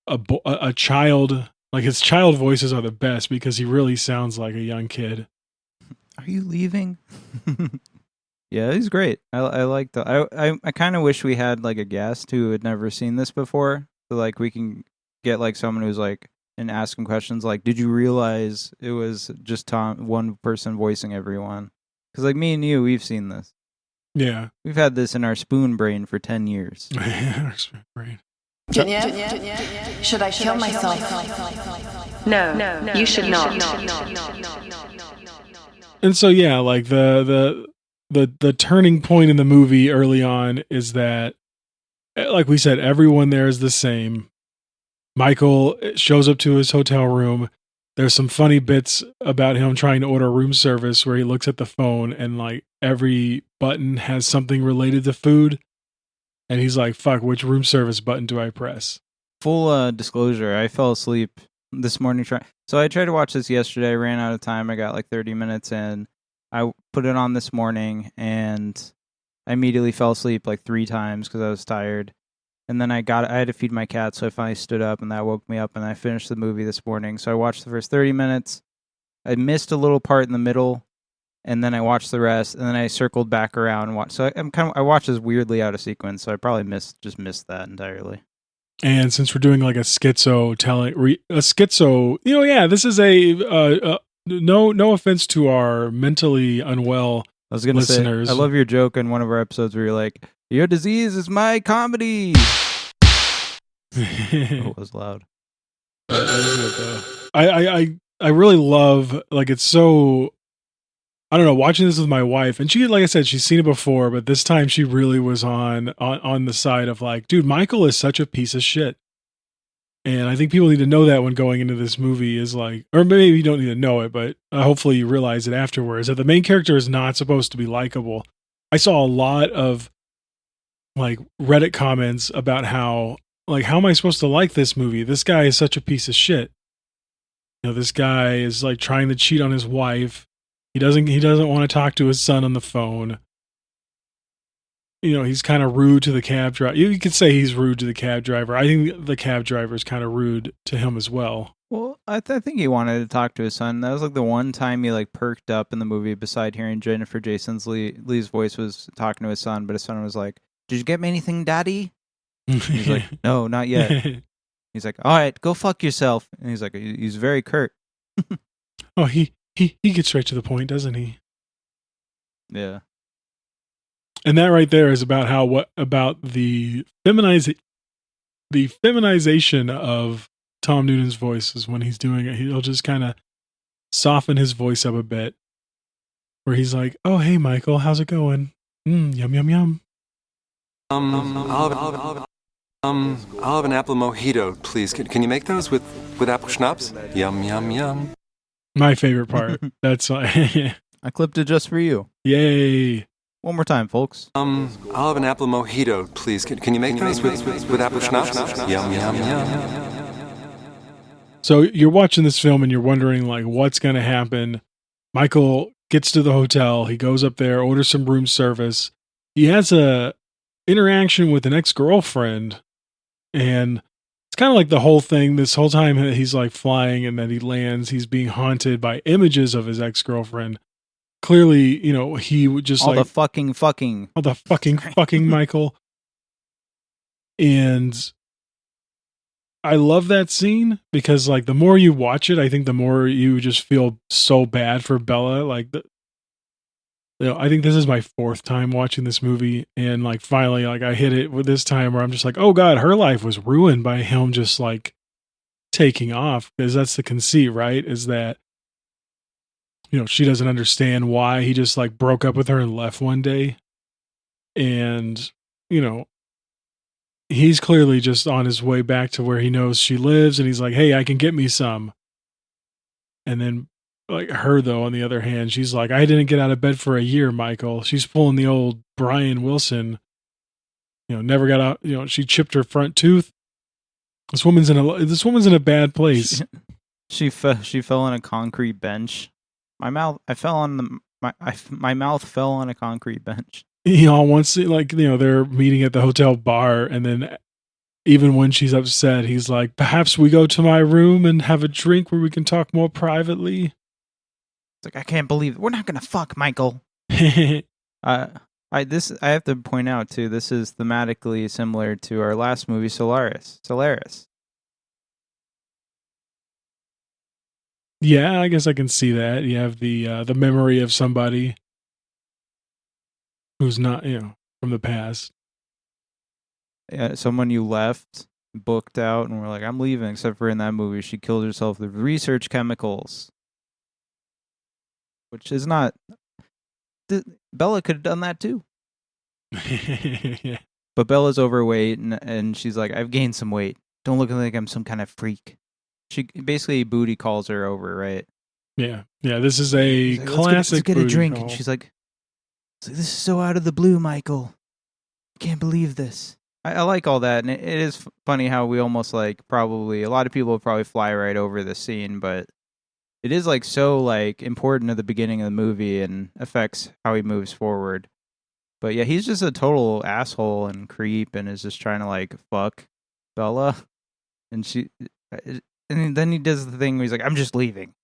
a child, like his child voices are the best because he really sounds like a young kid. Are you leaving? Yeah, he's great. I like the. I kind of wish we had like a guest who had never seen this before, so like we can get like someone who's like and ask him questions like, "Did you realize it was just one person voicing everyone?" Because like me and you, we've seen this. Yeah, we've had this in our spoon brain for 10 years. Our spoon brain. Should I kill myself? No, you should not. And so yeah, like the turning point in the movie early on is that, like we said, everyone there is the same. Michael shows up to his hotel room. There's some funny bits about him trying to order room service where he looks at the phone and like every button has something related to food. And he's like, fuck, which room service button do I press? Full disclosure, I fell asleep this morning. So I tried to watch this yesterday. I ran out of time. I got like 30 minutes in. I put it on this morning and I immediately fell asleep like 3 times because I was tired. And then I had to feed my cat, so I finally stood up and that woke me up and I finished the movie this morning. So I watched the first 30 minutes. I missed a little part in the middle and then I watched the rest and then I circled back around and watched. So I watched this weirdly out of sequence, so I probably just missed that entirely. And since we're doing like a schizo, this is no offense to our mentally unwell I was gonna say, listeners. I love your joke in one of our episodes where you're like, "Your disease is my comedy." It was loud. I really love, like, it's so, I don't know, watching this with my wife, and she, like I said, she's seen it before, but this time she really was on the side of like, dude, Michael is such a piece of shit. And I think people need to know that when going into this movie is like, or maybe you don't need to know it, but hopefully you realize it afterwards, that the main character is not supposed to be likable. I saw a lot of like Reddit comments about how am I supposed to like this movie? This guy is such a piece of shit. This guy is like trying to cheat on his wife. He doesn't want to talk to his son on the phone. He's kind of rude to the cab driver. You could say he's rude to the cab driver. I think the cab driver is kind of rude to him as well. Well, I think he wanted to talk to his son. That was like the one time he like perked up in the movie, beside hearing Jennifer Jason's Lee's voice, was talking to his son. But his son was like, "Did you get me anything, Daddy?" He's like, "No, not yet." He's like, "All right, go fuck yourself." And he's like, he's very curt. Oh, he gets right to the point, doesn't he? Yeah. And that right there is about about the feminization of Tom Noonan's voice is when he's doing it. He'll just kind of soften his voice up a bit, where he's like, "Oh, hey, Michael, how's it going? Yum, yum, yum. I'll have an apple mojito, please. Can you make those with apple schnapps? Yum, yum, yum." My favorite part. That's why. I clipped it just for you. Yay. One more time, folks. I'll have an apple mojito, please. Can you make those with apple schnapps? Yum, yum, yum. So you're watching this film and you're wondering, like, what's going to happen. Michael gets to the hotel. He goes up there, orders some room service. He has a interaction with an ex-girlfriend, and it's kind of like the whole thing. This whole time he's like flying, and then he lands. He's being haunted by images of his ex-girlfriend. Clearly, he would just all like the fucking. all the fucking Michael. And I love that scene because, like, the more you watch it, I think the more you just feel so bad for Bella. Like, I think this is my fourth time watching this movie, and like finally, like, I hit it with this time where I'm just like, oh god, her life was ruined by him just like taking off, because that's the conceit, right? Is that she doesn't understand why he just like broke up with her and left one day, and he's clearly just on his way back to where he knows she lives, and he's like, hey, I can get me some. And then, like, her, though, on the other hand, she's like, I didn't get out of bed for a year, Michael. She's pulling the old Brian Wilson, never got out, she chipped her front tooth. This woman's in a bad place. She fell on a concrete bench. My mouth fell on a concrete bench. Once, like, they're meeting at the hotel bar, and then even when she's upset, he's like, perhaps we go to my room and have a drink where we can talk more privately. It's like, I can't believe it. We're not gonna fuck, Michael. I have to point out too, this is thematically similar to our last movie, Solaris. Yeah, I guess I can see that. You have the memory of somebody who's not, from the past. Yeah, someone you left, booked out, and we're like, I'm leaving. Except for in that movie, she killed herself with research chemicals, which is not. Bella could have done that too. Yeah. But Bella's overweight, and she's like, I've gained some weight. Don't look like I'm some kind of freak. She basically booty calls her over, right? Yeah. This is a like, classic. Let's get a drink, call. and she's like, this is so out of the blue, Michael. Can't believe this. I like all that, and it is funny how we almost like probably a lot of people will probably fly right over this scene, but it is like so like important at the beginning of the movie and affects how he moves forward. But yeah, he's just a total asshole and creep, and is just trying to like fuck Bella, and then he does the thing where he's like, I'm just leaving.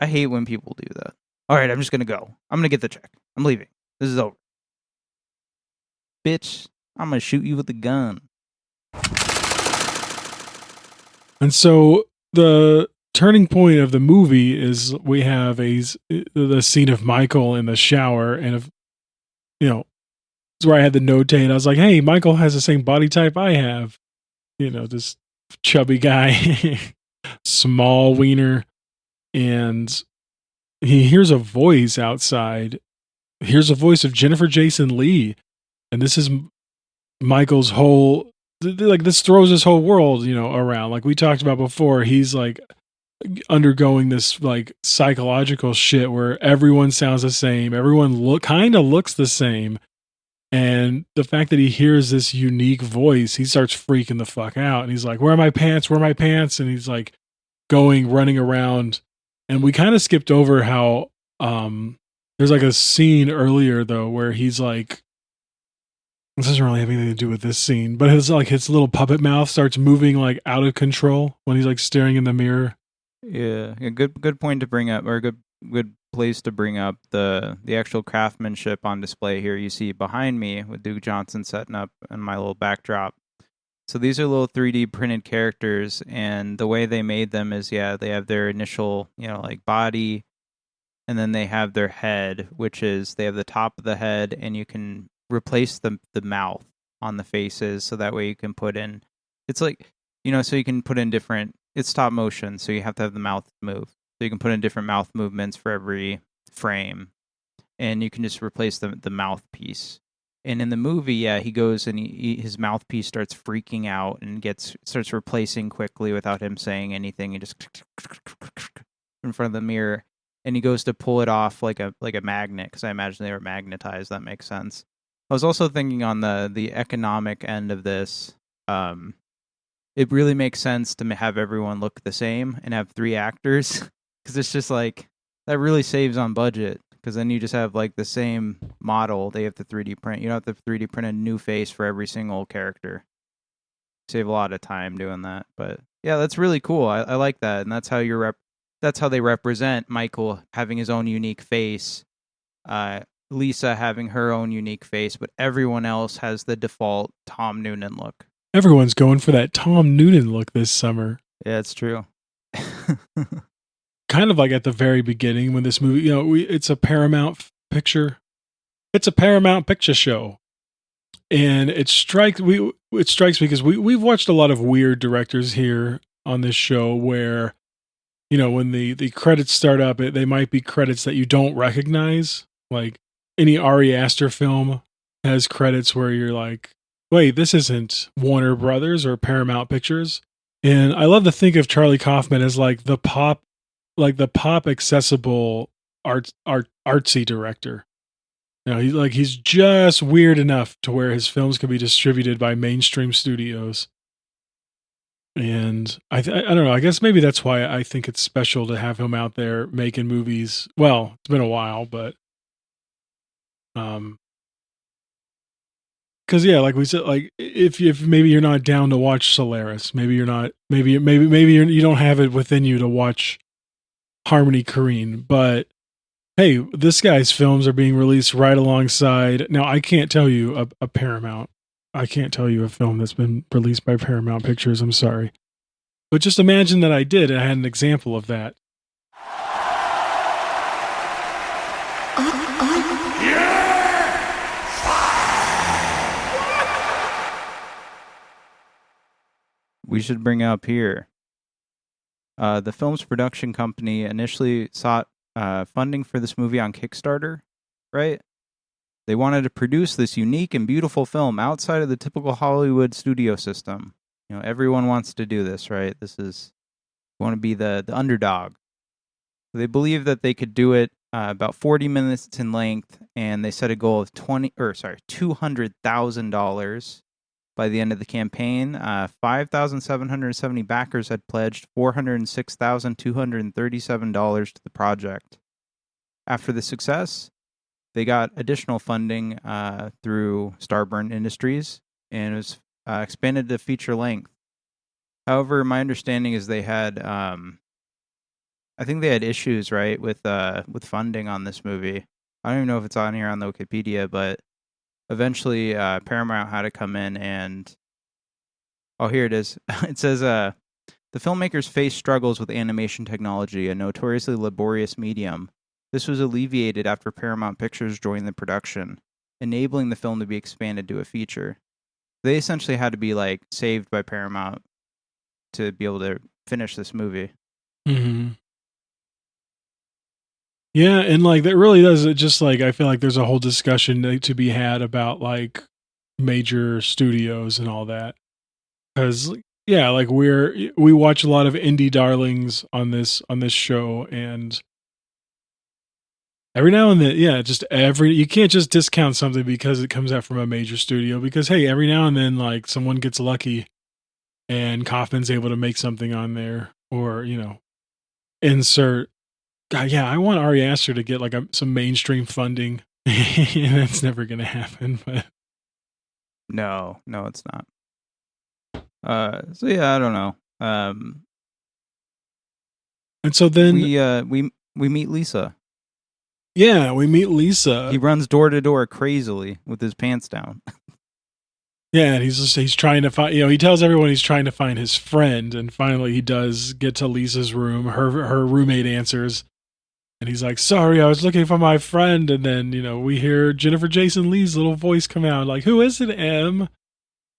I hate when people do that. All right, I'm just gonna go. I'm gonna get the check. I'm leaving. This is over. Bitch, I'm gonna shoot you with a gun. And so the turning point of the movie is we have the scene of Michael in the shower, and it's where I had the notate. I was like, hey, Michael has the same body type I have. This chubby guy, small wiener, and he hears a voice outside. Here's a voice of Jennifer Jason Leigh, and this is Michael's whole, like, this throws his whole world, around. Like we talked about before, he's like undergoing this like psychological shit where everyone sounds the same, everyone kind of looks the same, and the fact that he hears this unique voice, he starts freaking the fuck out, and he's like, where are my pants, and he's like running around. And we kind of skipped over how there's like a scene earlier though where he's like, this doesn't really have anything to do with this scene, but his little puppet mouth starts moving like out of control when he's like staring in the mirror. Yeah, a good point to bring up, or a good place to bring up the actual craftsmanship on display here. You see behind me with Duke Johnson setting up and my little backdrop. So these are little 3D printed characters, and the way they made them is, they have their initial, like body, and then they have their head, which is they have the top of the head, and you can replace the mouth on the faces, so that way you can put in, it's like, so you can put in different, it's stop motion, so you have to have the mouth move. So you can put in different mouth movements for every frame, and you can just replace the mouthpiece. And in the movie, he goes and his mouthpiece starts freaking out and starts replacing quickly without him saying anything. He just in front of the mirror, and he goes to pull it off like a magnet, because I imagine they were magnetized. That makes sense. I was also thinking on the economic end of this. It really makes sense to have everyone look the same and have 3 actors, because it's just like that really saves on budget. Because then you just have like the same model they have to 3D print. You don't have to 3D print a new face for every single character. Save a lot of time doing that. But yeah, that's really cool. I like that, and that's how that's how they represent Michael having his own unique face, Lisa having her own unique face, but everyone else has the default Tom Noonan look. Everyone's going for that Tom Noonan look this summer. Yeah, it's true. Kind of like at the very beginning when this movie, it's a Paramount picture. It's a Paramount picture show. And it strikes me because we've watched a lot of weird directors here on this show where, when the credits start up, they might be credits that you don't recognize. Like any Ari Aster film has credits where you're like, wait, this isn't Warner Brothers or Paramount Pictures. And I love to think of Charlie Kaufman as like the pop accessible artsy director. He's just weird enough to where his films can be distributed by mainstream studios. And I don't know, I guess maybe that's why I think it's special to have him out there making movies. Well, it's been a while, but because like we said, like if maybe you're not down to watch Solaris, maybe you don't have it within you to watch Harmony Korine, but hey, this guy's films are being released right alongside. Now, I can't tell you a Paramount. I can't tell you a film that's been released by Paramount Pictures. I'm sorry. But just imagine that I did. I had an example of that. We should bring up here. The film's production company initially sought funding for this movie on Kickstarter, right? They wanted to produce this unique and beautiful film outside of the typical Hollywood studio system. Everyone wants to do this, right? You want to be the underdog. They believed that they could do it about 40 minutes in length, and they set a goal of $200,000 by the end of the campaign. 5,770 backers had pledged $406,237 to the project. After the success, they got additional funding through Starburn Industries, and it was expanded to feature length. However, my understanding is they had, I think they had issues, right, with funding on this movie. I don't even know if it's on here on the Wikipedia, but eventually Paramount had to come in and, oh, here it is. It says The filmmakers faced struggles with animation technology, a notoriously laborious medium. This was alleviated after Paramount Pictures joined the production, enabling the film to be expanded to a feature. They essentially had to be like saved by Paramount to be able to finish this movie. Mm-hmm. Yeah, and like that really does it. Just like I feel like there's a whole discussion to be had about like major studios and all that. Because yeah, like we watch a lot of indie darlings on this show, and every now and then, yeah, you can't just discount something because it comes out from a major studio. Because hey, every now and then, like someone gets lucky, and Kaufman's able to make something on there, or insert. God, yeah, I want Ari Aster to get like some mainstream funding. And that's never going to happen. But No, it's not. So yeah, I don't know. And so then we meet Lisa. Yeah, we meet Lisa. He runs door to door crazily with his pants down. Yeah, and he's trying to find, he tells everyone he's trying to find his friend, and finally he does get to Lisa's room. Her roommate answers, and he's like, "Sorry, I was looking for my friend." And then, we hear Jennifer Jason Leigh's little voice come out, like, "Who is it, M?"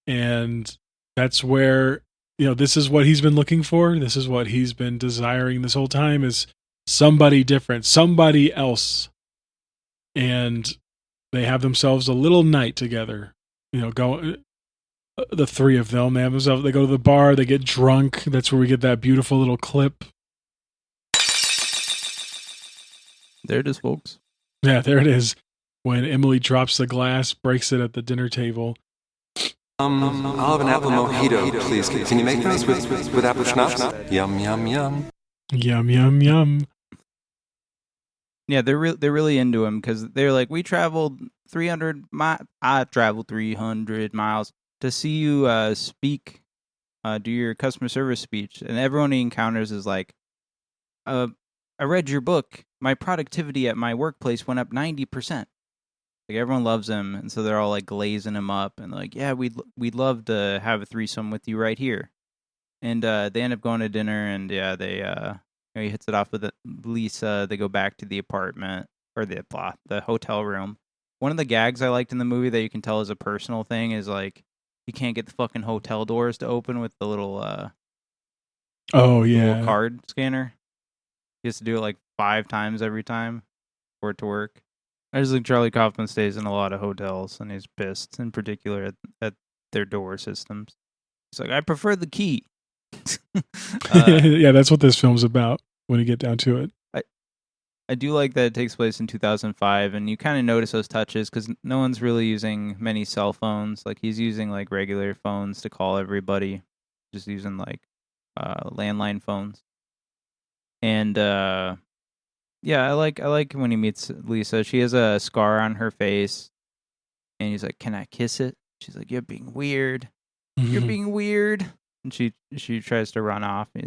And that's where, this is what he's been looking for. This is what he's been desiring this whole time, is somebody different, somebody else. And they have themselves a little night together. The three of them. They go to the bar, they get drunk. That's where we get that beautiful little clip. There it is, folks. Yeah, there it is. When Emily drops the glass, breaks it at the dinner table. I'll have an apple mojito, please. Can you make those with apple schnapps? Yum, yum, yum. Yum, yum, yum. Yeah, they're really into him because they're like, we traveled 300 miles. I traveled 300 miles to see you speak, do your customer service speech. And everyone he encounters is like, I read your book. My productivity at my workplace went up 90%. Like everyone loves him, and so they're all like glazing him up and like, yeah, we'd love to have a threesome with you right here. And they end up going to dinner, and yeah, they he hits it off with Lisa. They go back to the apartment or the hotel room. One of the gags I liked in the movie that you can tell is a personal thing is like he can't get the fucking hotel doors to open with the little little card scanner. He has to do it like 5 times every time for it to work. I just think Charlie Kaufman stays in a lot of hotels, and he's pissed, in particular at their door systems. He's like, I prefer the key. Yeah, that's what this film's about when you get down to it. I do like that it takes place in 2005, and you kind of notice those touches because no one's really using many cell phones. Like he's using like regular phones to call everybody, just using like landline phones. And yeah, I like when he meets Lisa. She has a scar on her face, and he's like, "Can I kiss it?" She's like, "You're being weird. You're being weird." And she tries to run off. So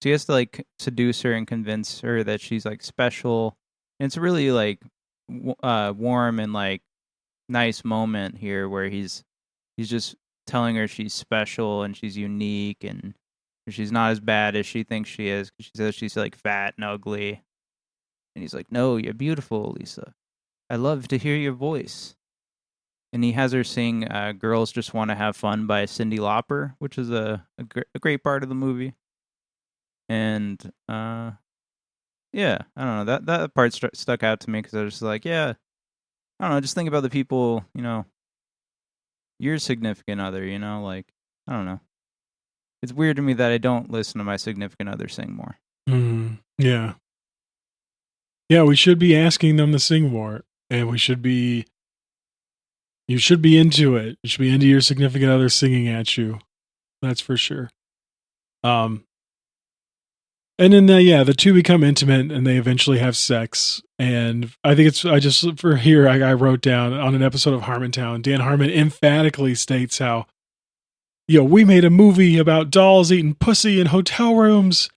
he has to like seduce her and convince her that she's like special. And it's a really like warm and like nice moment here where he's just telling her she's special and she's unique and she's not as bad as she thinks she is. 'Cause she says she's like fat and ugly. And he's like, "No, you're beautiful, Lisa. I love to hear your voice." And he has her sing Girls Just Want to Have Fun by Cyndi Lauper, which is a great part of the movie. And, yeah, I don't know. That part stuck out to me because I was just like, yeah, I don't know. Just think about the people, your significant other, like, I don't know. It's weird to me that I don't listen to my significant other sing more. Yeah. Yeah, we should be asking them to sing more. And you should be into it. You should be into your significant other singing at you. That's for sure. And then, the two become intimate and they eventually have sex. And I think I wrote down on an episode of Harmontown, Dan Harmon emphatically states how, we made a movie about dolls eating pussy in hotel rooms.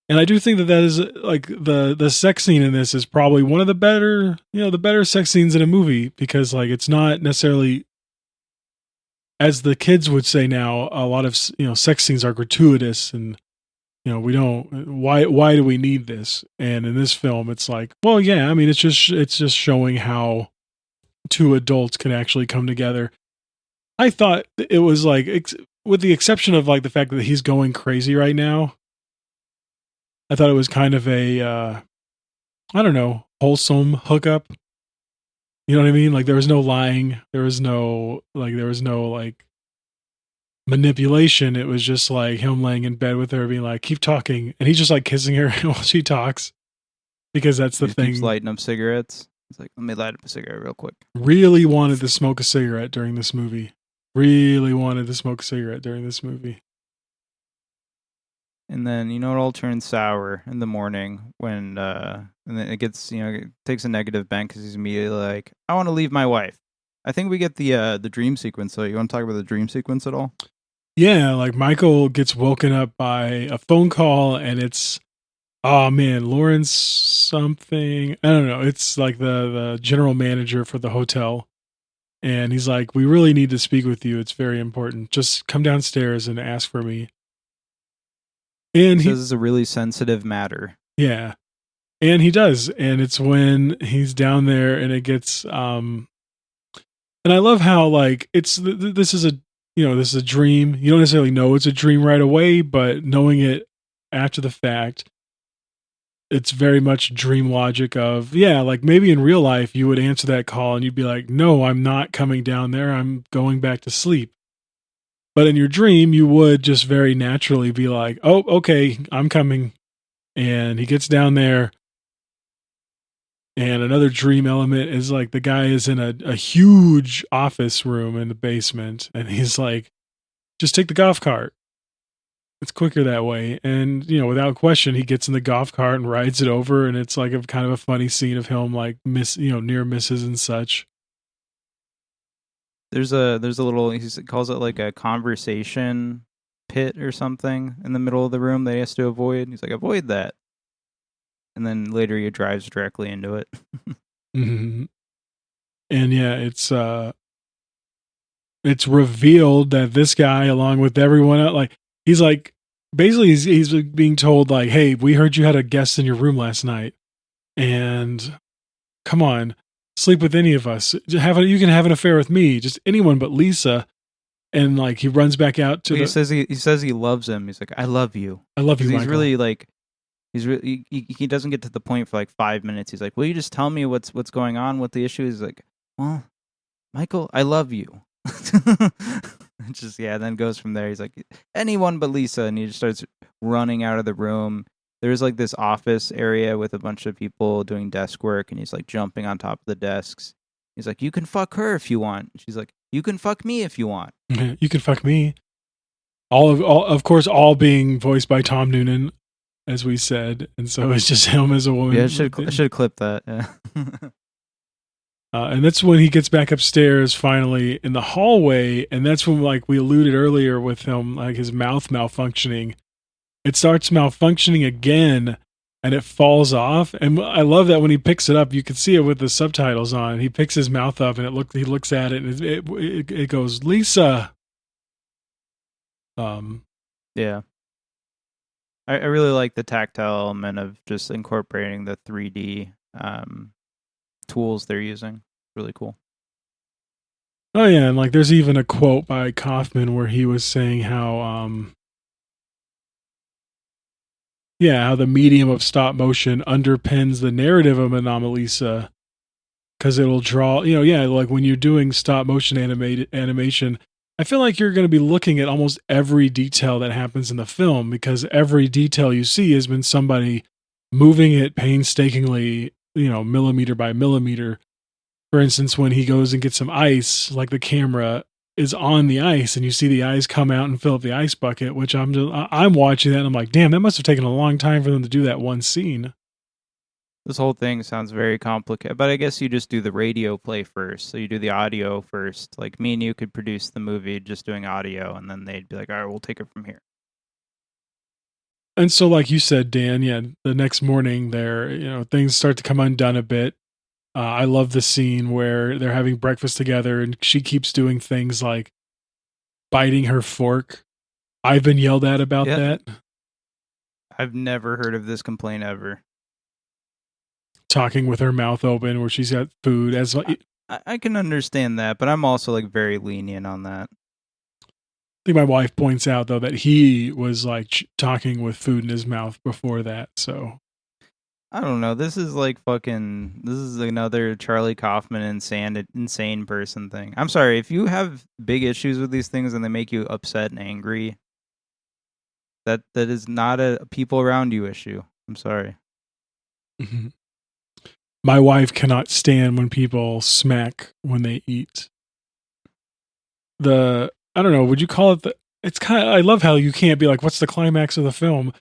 And I do think that is like the sex scene in this is probably one of the better, the better sex scenes in a movie because like it's not necessarily as the kids would say now, a lot of sex scenes are gratuitous, and we don't. Why do we need this? And in this film, it's like, well, yeah. I mean, it's just showing how two adults can actually come together. I thought it was like, with the exception of like the fact that he's going crazy right now, I thought it was kind of a, I don't know, wholesome hookup. You know what I mean? Like there was no lying. There was no manipulation. It was just like him laying in bed with her being like, keep talking. And he's just like kissing her while she talks. Because that's the thing. Keeps lighting up cigarettes. It's like, let me light up a cigarette real quick. Really wanted to smoke a cigarette during this movie. And then, it all turns sour in the morning when, and then it gets, it takes a negative bent because he's immediately like, I want to leave my wife. I think we get the dream sequence. So you want to talk about the dream sequence at all? Yeah, like Michael gets woken up by a phone call, and it's, oh man, Lawrence something. I don't know. It's like the general manager for the hotel. And he's like, we really need to speak with you. It's very important. Just come downstairs and ask for me. And he says it's a really sensitive matter. Yeah. And he does. And it's when he's down there and it gets, and I love how like, this is a dream. You don't necessarily know it's a dream right away, but knowing it after the fact, it's very much dream logic of, yeah, like maybe in real life you would answer that call and you'd be like, no, I'm not coming down there. I'm going back to sleep. But in your dream, you would just very naturally be like, oh, okay, I'm coming. And he gets down there. And another dream element is like the guy is in a huge office room in the basement. And he's like, just take the golf cart. It's quicker that way. And, without question, he gets in the golf cart and rides it over. And it's like a kind of a funny scene of him like near misses and such. There's a little, he calls it like a conversation pit or something in the middle of the room that he has to avoid. He's like, avoid that. And then later he drives directly into it. Mm-hmm. And yeah, it's revealed that this guy, along with everyone else, like, he's like, basically he's being told like, hey, we heard you had a guest in your room last night. And come on. Sleep with any of us. You can have an affair with me, just anyone but Lisa. And like he runs back out to. He says he loves him. He's like, I love you. I love you. He's Michael. really like, he doesn't get to the point for like 5 minutes. He's like, will you just tell me what's going on? What the issue is? He's like, well, Michael, I love you. Just then goes from there. He's like, anyone but Lisa, and he just starts running out of the room. There's like this office area with a bunch of people doing desk work, and he's like jumping on top of the desks. He's like, you can fuck her if you want. She's like, you can fuck me if you want. You can fuck me. Of course, all being voiced by Tom Noonan, as we said, and so it's just him as a woman. Yeah, I should clip that. Yeah. And that's when he gets back upstairs finally in the hallway, and that's when like we alluded earlier with him, like his mouth malfunctioning. It starts malfunctioning again, and it falls off. And I love that when he picks it up, you can see it with the subtitles on. He picks his mouth up, and he looks at it, and it goes, Lisa. Yeah. I really like the tactile element of just incorporating the 3D tools they're using. Really cool. Oh yeah, and like there's even a quote by Kaufman where he was saying how how the medium of stop motion underpins the narrative of Anomalisa, because it'll draw, like when you're doing stop motion animation, I feel like you're going to be looking at almost every detail that happens in the film, because every detail you see has been somebody moving it painstakingly, millimeter by millimeter. For instance, when he goes and gets some ice, like the camera is on the ice and you see the ice come out and fill up the ice bucket, which I'm watching that and I'm like, damn, that must have taken a long time for them to do that one scene. This whole thing sounds very complicated, but I guess you just do the radio play first. So you do the audio first. Like me and you could produce the movie just doing audio, and then they'd be like, all right, we'll take it from here. And so like you said, Dan, the next morning there, things start to come undone a bit. I love the scene where they're having breakfast together and she keeps doing things like biting her fork. I've been yelled at about that. I've never heard of this complaint ever. Talking with her mouth open where she's got food. As I can understand that, but I'm also like very lenient on that. I think my wife points out, though, that he was like talking with food in his mouth before that. So I don't know. This is like this is another Charlie Kaufman insane person thing. I'm sorry. If you have big issues with these things and they make you upset and angry, that is not a people around you issue. I'm sorry. Mm-hmm. My wife cannot stand when people smack when they eat. I don't know, would you call it it's kind of, I love how you can't be like, what's the climax of the film?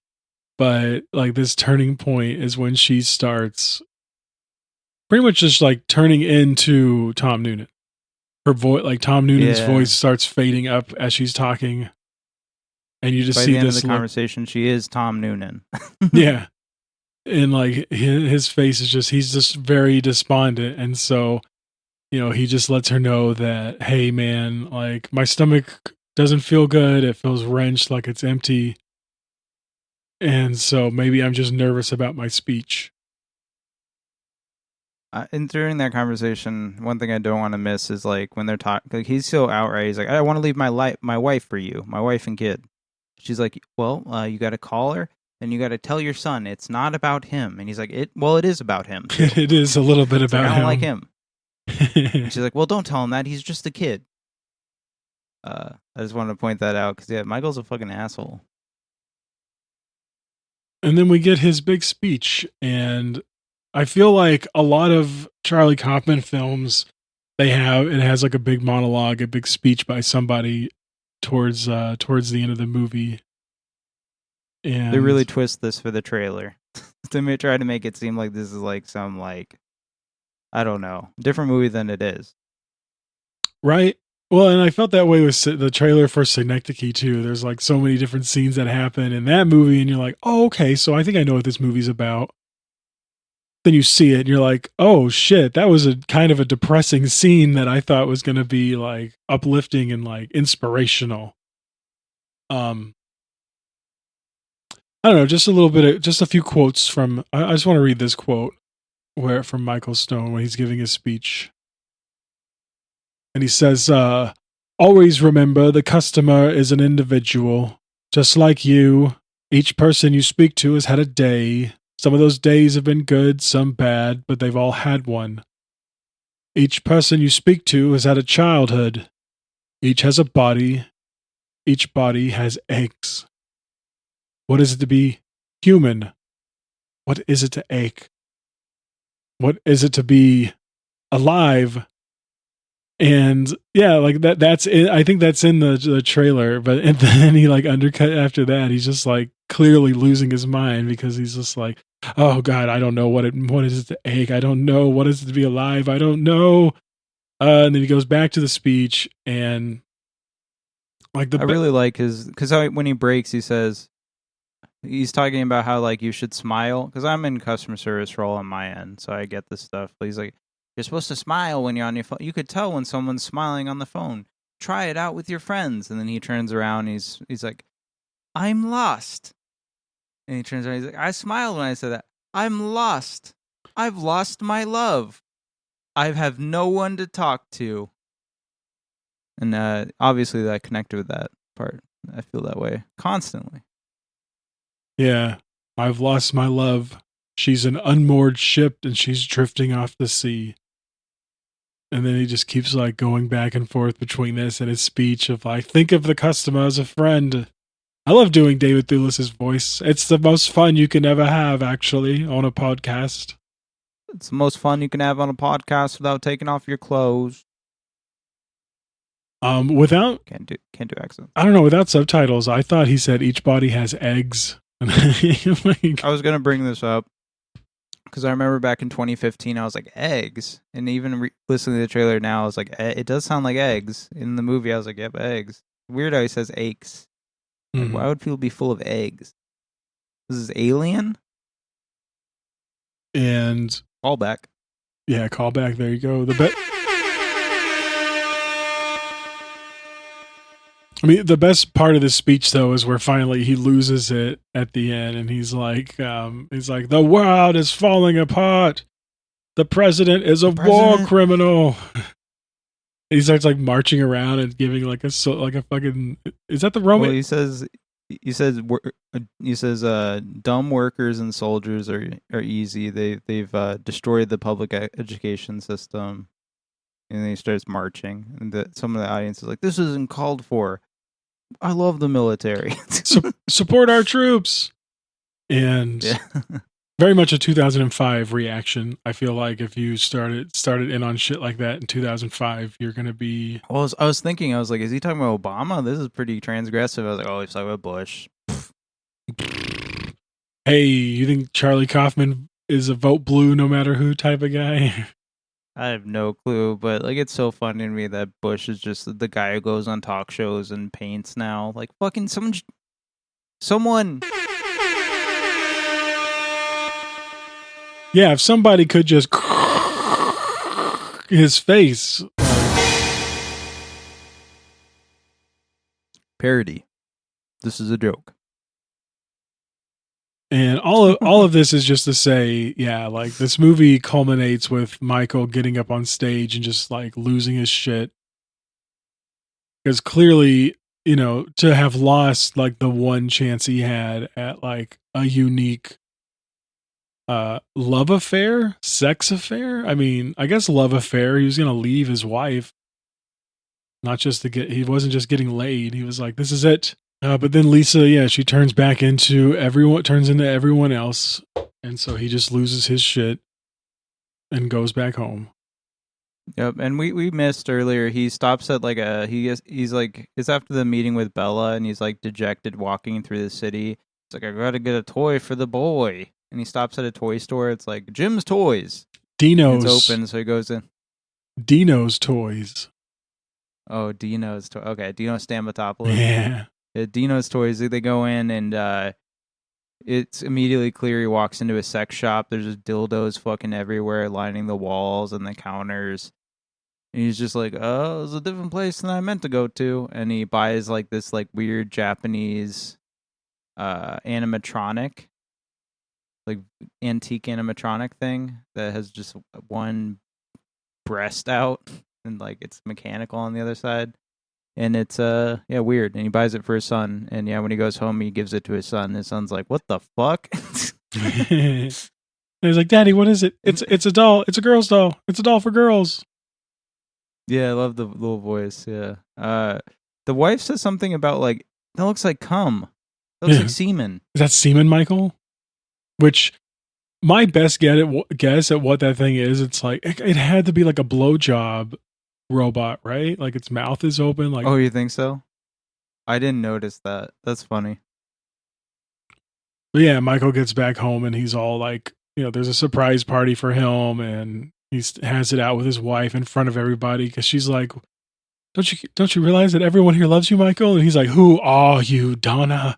But like this turning point is when she starts pretty much just like turning into Tom Noonan. Her voice, like Tom Noonan's voice starts fading up as she's talking. And you just By see the end this of the conversation, she is Tom Noonan. Yeah. And like his face is he's just very despondent. And so, he just lets her know that, hey man, like my stomach doesn't feel good. It feels wrenched, like it's empty. And so maybe I'm just nervous about my speech. And during that conversation, one thing I don't want to miss is like when they're talking, like he's so outright. He's like, I want to leave my wife for you, my wife and kid. She's like, well, you got to call her and you got to tell your son it's not about him. And he's like, it is about him. It is a little bit about him. I don't like him. And she's like, well, don't tell him that. He's just a kid. I just wanted to point that out because Michael's a fucking asshole. And then we get his big speech, and I feel like a lot of Charlie Kaufman films, it has like a big monologue, a big speech by somebody towards the end of the movie. And they really twist this for the trailer. They may try to make it seem like this is like some I don't know, different movie than it is. Right. Well, and I felt that way with the trailer for Synecdoche too. There's like so many different scenes that happen in that movie, and you're like, oh, okay, so I think I know what this movie's about. Then you see it, and you're like, oh shit, that was a kind of a depressing scene that I thought was going to be like uplifting and like inspirational. I don't know, just a few quotes from. I just want to read this quote from Michael Stone when he's giving his speech. And he says, always remember the customer is an individual. Just like you, each person you speak to has had a day. Some of those days have been good, some bad, but they've all had one. Each person you speak to has had a childhood. Each has a body. Each body has eggs. What is it to be human? What is it to ache? What is it to be alive? And yeah, like that's it. I think that's in the trailer, but and then he like undercut after that. He's just like clearly losing his mind because he's just like, oh God, I don't know what is it to ache? I don't know what is it to be alive? I don't know. And then he goes back to the speech and like I really like because when he breaks, he says he's talking about how like you should smile because I'm in customer service role on my end, so I get this stuff. But he's like, you're supposed to smile when you're on your phone. You could tell when someone's smiling on the phone. Try it out with your friends. And then he turns around. And he's like, I'm lost. And he turns around. He's like, I smiled when I said that. I'm lost. I've lost my love. I have no one to talk to. And obviously, I connected with that part. I feel that way constantly. Yeah, I've lost my love. She's an unmoored ship and she's drifting off the sea. And then he just keeps like going back and forth between this and his speech of like, think of the customer as a friend. I love doing David Thewlis's voice. It's the most fun you can ever have, actually, on a podcast. It's the most fun you can have on a podcast without taking off your clothes. Without can't do accents. I don't know. Without subtitles, I thought he said each body has eggs. I was gonna bring this up because I remember back in 2015, I was like, eggs. And even listening to the trailer now, I was like, it does sound like eggs. In the movie, I was like, yep, eggs. Weird how he says aches. Like, why would people be full of eggs? This is Alien? And callback. Yeah, callback. There you go. I mean, the best part of this speech, though, is where finally he loses it at the end, and he's like, the world is falling apart. The president is a war criminal. He starts like marching around and giving like a fucking. Is that the Roman? Well, he says, dumb workers and soldiers are easy. They've destroyed the public education system, and then he starts marching, and some of the audience is like, "This isn't called for." I love the military. Support our troops. And very much a 2005 reaction. I feel like if you started in on shit like that in 2005, you're going to be... Well, I was thinking, I was like, is he talking about Obama? This is pretty transgressive. I was like, oh, he's talking about Bush. Hey, you think Charlie Kaufman is a vote blue no matter who type of guy? I have no clue, but like it's so funny to me that Bush is just the guy who goes on talk shows and paints now. Like fucking someone. Yeah, if somebody could just his face. Parody. This is a joke. And all of this is just to say, yeah, like this movie culminates with Michael getting up on stage and just like losing his shit. Because clearly, you know, to have lost like the one chance he had at like a unique love affair, sex affair. I mean, I guess love affair. He was going to leave his wife. Not just he wasn't just getting laid. He was like, this is it. But then Lisa, she turns into everyone else. And so he just loses his shit and goes back home. Yep. And we missed earlier. He stops at like he's like, it's after the meeting with Bella and he's like dejected walking through the city. It's like, I got to get a toy for the boy. And he stops at a toy store. It's like Jim's Toys. Dino's. It's open. So he goes in. Dino's Toys. Oh, Dino's. Okay. Dino Stamatopoulos. Yeah. Dino's Toys, they go in and it's immediately clear he walks into a sex shop. There's just dildos fucking everywhere lining the walls and the counters. And he's just like, oh, it's a different place than I meant to go to. And he buys like this like weird Japanese animatronic, like antique animatronic thing that has just one breast out and like it's mechanical on the other side. And it's weird. And he buys it for his son. And when he goes home, he gives it to his son. His son's like, "What the fuck?" He's like, "Daddy, what is it? It's a doll. It's a girl's doll. It's a doll for girls." Yeah, I love the little voice. Yeah. The wife says something about like that looks like cum. That looks like semen. Is that semen, Michael? Which my best guess at what that thing is, it's like it had to be like a blowjob robot, right? Like its mouth is open. Like, oh, you think so? I didn't notice that. That's funny. But yeah, Michael gets back home and he's all like, there's a surprise party for him, and he has it out with his wife in front of everybody because she's like, "Don't you realize that everyone here loves you, Michael?" And he's like, "Who are you, Donna?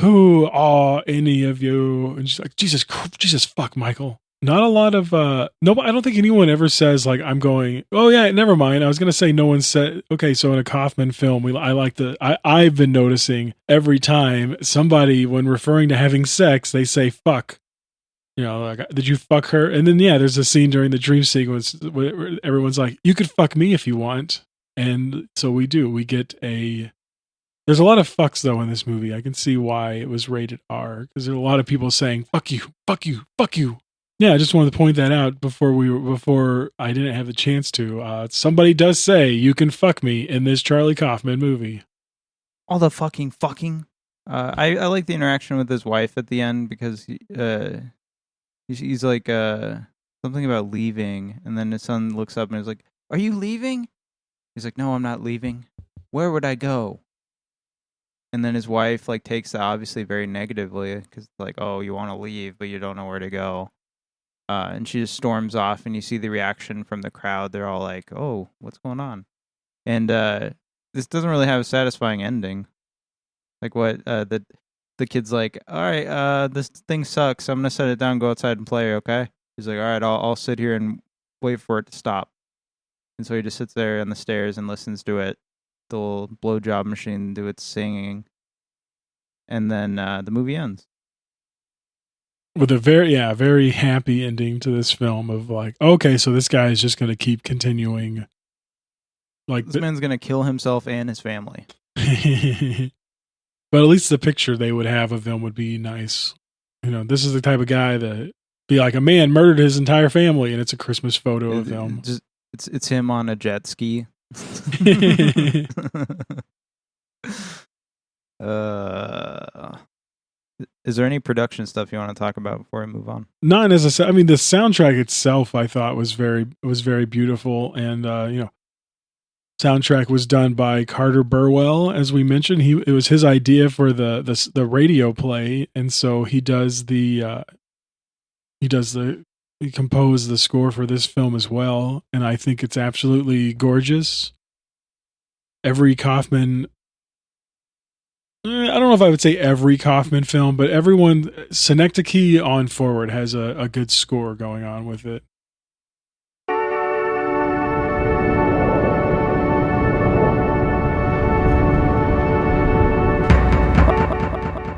Who are any of you?" And she's like, Jesus fuck, Michael. Not a lot of, I don't think anyone ever says, like, I'm going, oh yeah, never mind. I was going to say no one said, okay, so in a Kaufman film, I've been noticing every time somebody, when referring to having sex, they say fuck. Like, did you fuck her? And then, there's a scene during the dream sequence where everyone's like, you could fuck me if you want. And so we do. We get there's a lot of fucks, though, in this movie. I can see why it was rated R, because there are a lot of people saying, fuck you, fuck you, fuck you. Yeah, I just wanted to point that out before I didn't have the chance to. Somebody does say you can fuck me in this Charlie Kaufman movie. All the fucking. I like the interaction with his wife at the end because he's like something about leaving, and then his son looks up and is like, "Are you leaving?" He's like, "No, I'm not leaving. Where would I go?" And then his wife like takes that obviously very negatively because like, "Oh, you want to leave, but you don't know where to go." And she just storms off, and you see the reaction from the crowd. They're all like, "Oh, what's going on?" And this doesn't really have a satisfying ending. Like what the kid's like, "All right, this thing sucks. I'm gonna set it down, go outside and play. Okay?" He's like, "All right, I'll sit here and wait for it to stop." And so he just sits there on the stairs and listens to it. the little blowjob machine do its singing, and then the movie ends with a very happy ending to this film of like, okay, so this guy is just going to keep continuing. Like this man's gonna kill himself and his family. But at least the picture they would have of them would be nice. This is the type of guy that be like, a man murdered his entire family, and it's a Christmas photo of them. It's him on a jet ski. Is there any production stuff you want to talk about before we move on? Not as I said. I mean, the soundtrack itself, I thought was very beautiful, and soundtrack was done by Carter Burwell, as we mentioned. It was his idea for the radio play, and so he composed the score for this film as well, and I think it's absolutely gorgeous. Every Kaufman, I don't know if I would say every Kaufman film, but everyone, Synecdoche on forward, has a good score going on with it.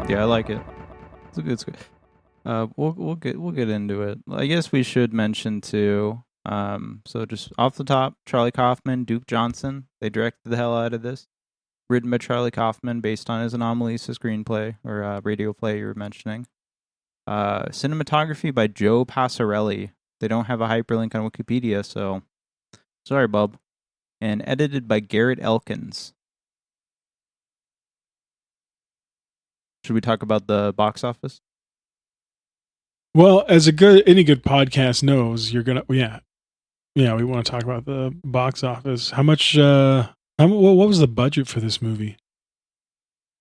Yeah, I like it. It's a good score. We'll get into it. I guess we should mention too. So just off the top, Charlie Kaufman, Duke Johnson, they directed the hell out of this. Written by Charlie Kaufman, based on his Anomalisa screenplay or radio play you were mentioning. Cinematography by Joe Passarelli. They don't have a hyperlink on Wikipedia, so sorry, bub. And edited by Garrett Elkins. Should we talk about the box office? Well, as any good podcast knows, you're gonna we want to talk about the box office. How much? What was the budget for this movie?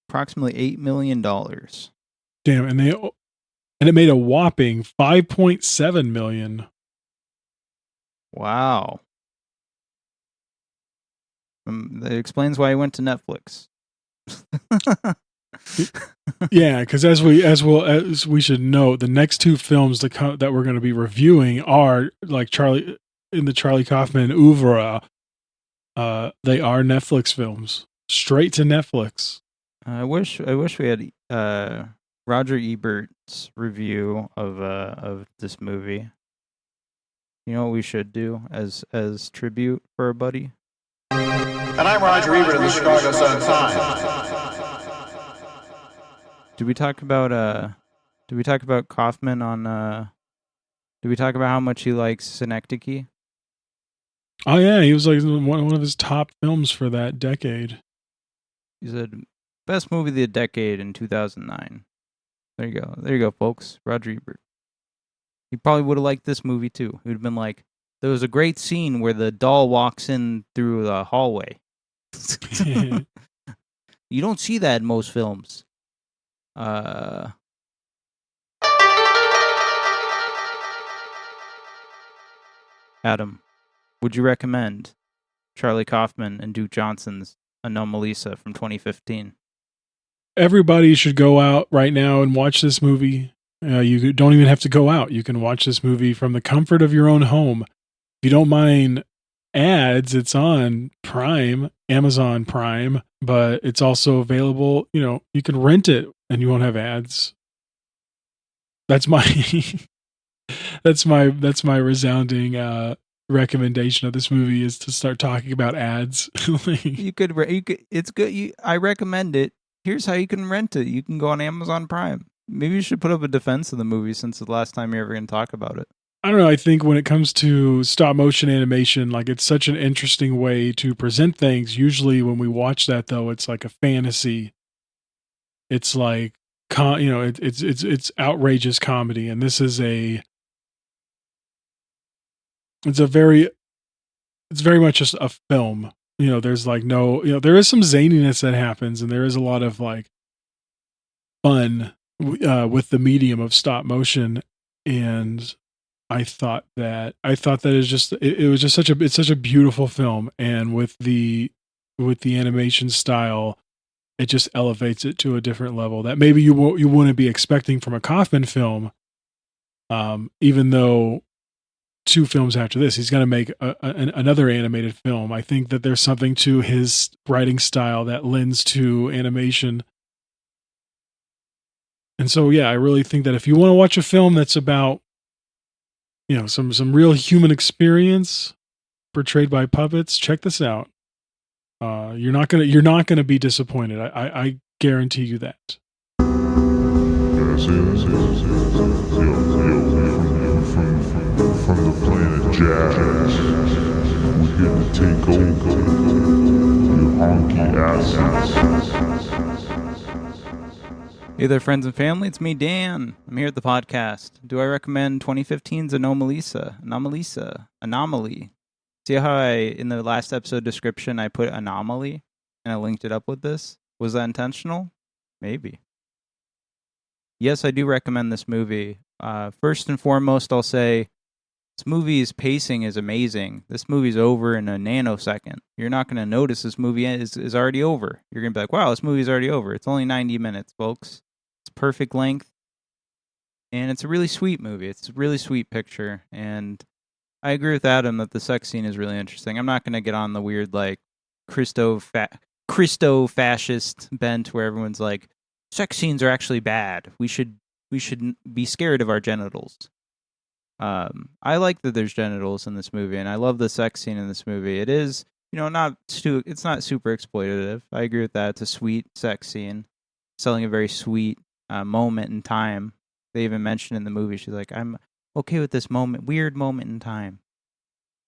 Approximately $8 million. Damn, and it made a whopping $5.7 million. Wow. That explains why he went to Netflix. Yeah, because as we should note, the next two films that we're going to be reviewing are like Charlie Kaufman oeuvre. They are Netflix films, straight to Netflix. I wish we had Roger Ebert's review of this movie. You know what we should do as tribute for our buddy? And I'm Roger Ebert of the Chicago Sun-Times. Did we talk about Kaufman on did we talk about how much he likes Synecdoche? Oh yeah, he was like one of his top films for that decade. He said best movie of the decade in 2009. There you go, folks. Roger Ebert. He probably would have liked this movie too. He would have been like, there was a great scene where the doll walks in through the hallway. You don't see that in most films. Adam, would you recommend Charlie Kaufman and Duke Johnson's Anomalisa from 2015? Everybody should go out right now and watch this movie. You don't even have to go out. You can watch this movie from the comfort of your own home. If you don't mind ads, it's on Prime, Amazon Prime, but it's also available. You can rent it and you won't have ads. That's my that's my resounding recommendation of this movie, is to start talking about ads. You could it's good. I recommend it. Here's how you can rent it. You can go on Amazon Prime. Maybe you should put up a defense of the movie, since the last time you're ever going to talk about it. I don't know. I think when it comes to stop motion animation, like, it's such an interesting way to present things. Usually when we watch that, though, it's like a fantasy. It's like, it's outrageous comedy. And this is it's very much just a film. There's like there is some zaniness that happens, and there is a lot of like fun with the medium of stop motion. And I thought that it was just such a beautiful film, and with the animation style, it just elevates it to a different level that maybe you wouldn't be expecting from a Kaufman film. Even though 2 films after this. He's going to make another animated film. I think that there's something to his writing style that lends to animation. And so, yeah, I really think that if you want to watch a film that's about, some real human experience portrayed by puppets, check this out. You're not gonna be disappointed. I guarantee you that. From the planet Jazz, we're here to take over your honky asses. Hey there, friends and family. It's me, Dan. I'm here at the podcast. Do I recommend 2015's Anomaly? See how in the last episode description, I put anomaly and I linked it up with this? Was that intentional? Maybe. Yes, I do recommend this movie. First and foremost, I'll say this movie's pacing is amazing. This movie's over in a nanosecond. You're not going to notice this movie is already over. You're going to be like, wow, this movie's already over. It's only 90 minutes, folks. It's perfect length. And it's a really sweet movie. It's a really sweet picture. And I agree with Adam that the sex scene is really interesting. I'm not going to get on the weird, like, Christo-fascist bent where everyone's like, sex scenes are actually bad. We should be scared of our genitals. I like that there's genitals in this movie, and I love the sex scene in this movie. It is, it's not super exploitative. I agree with that. It's a sweet sex scene, selling a very sweet moment in time. They even mentioned in the movie, she's like, I'm okay with this weird moment in time.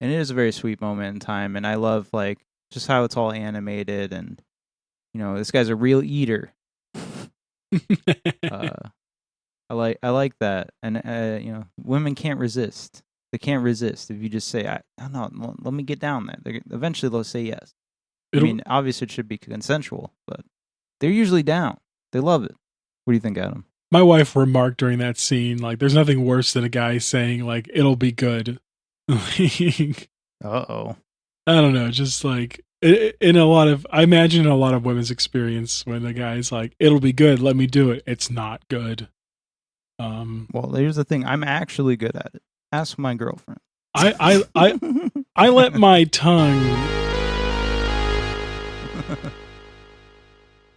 And it is a very sweet moment in time, and I love, like, just how it's all animated, and, this guy's a real eater. I like that, and women can't resist. They can't resist if you just say, "I don't know, let me get down there." Eventually, they'll say yes. Obviously, it should be consensual, but they're usually down. They love it. What do you think, Adam? My wife remarked during that scene, like, there's nothing worse than a guy saying, like, "It'll be good." Uh-oh. I don't know, just like I imagine in a lot of women's experience when the guy's like, "It'll be good, let me do it." It's not good. Well, here's the thing. I'm actually good at it. Ask my girlfriend. I let my tongue.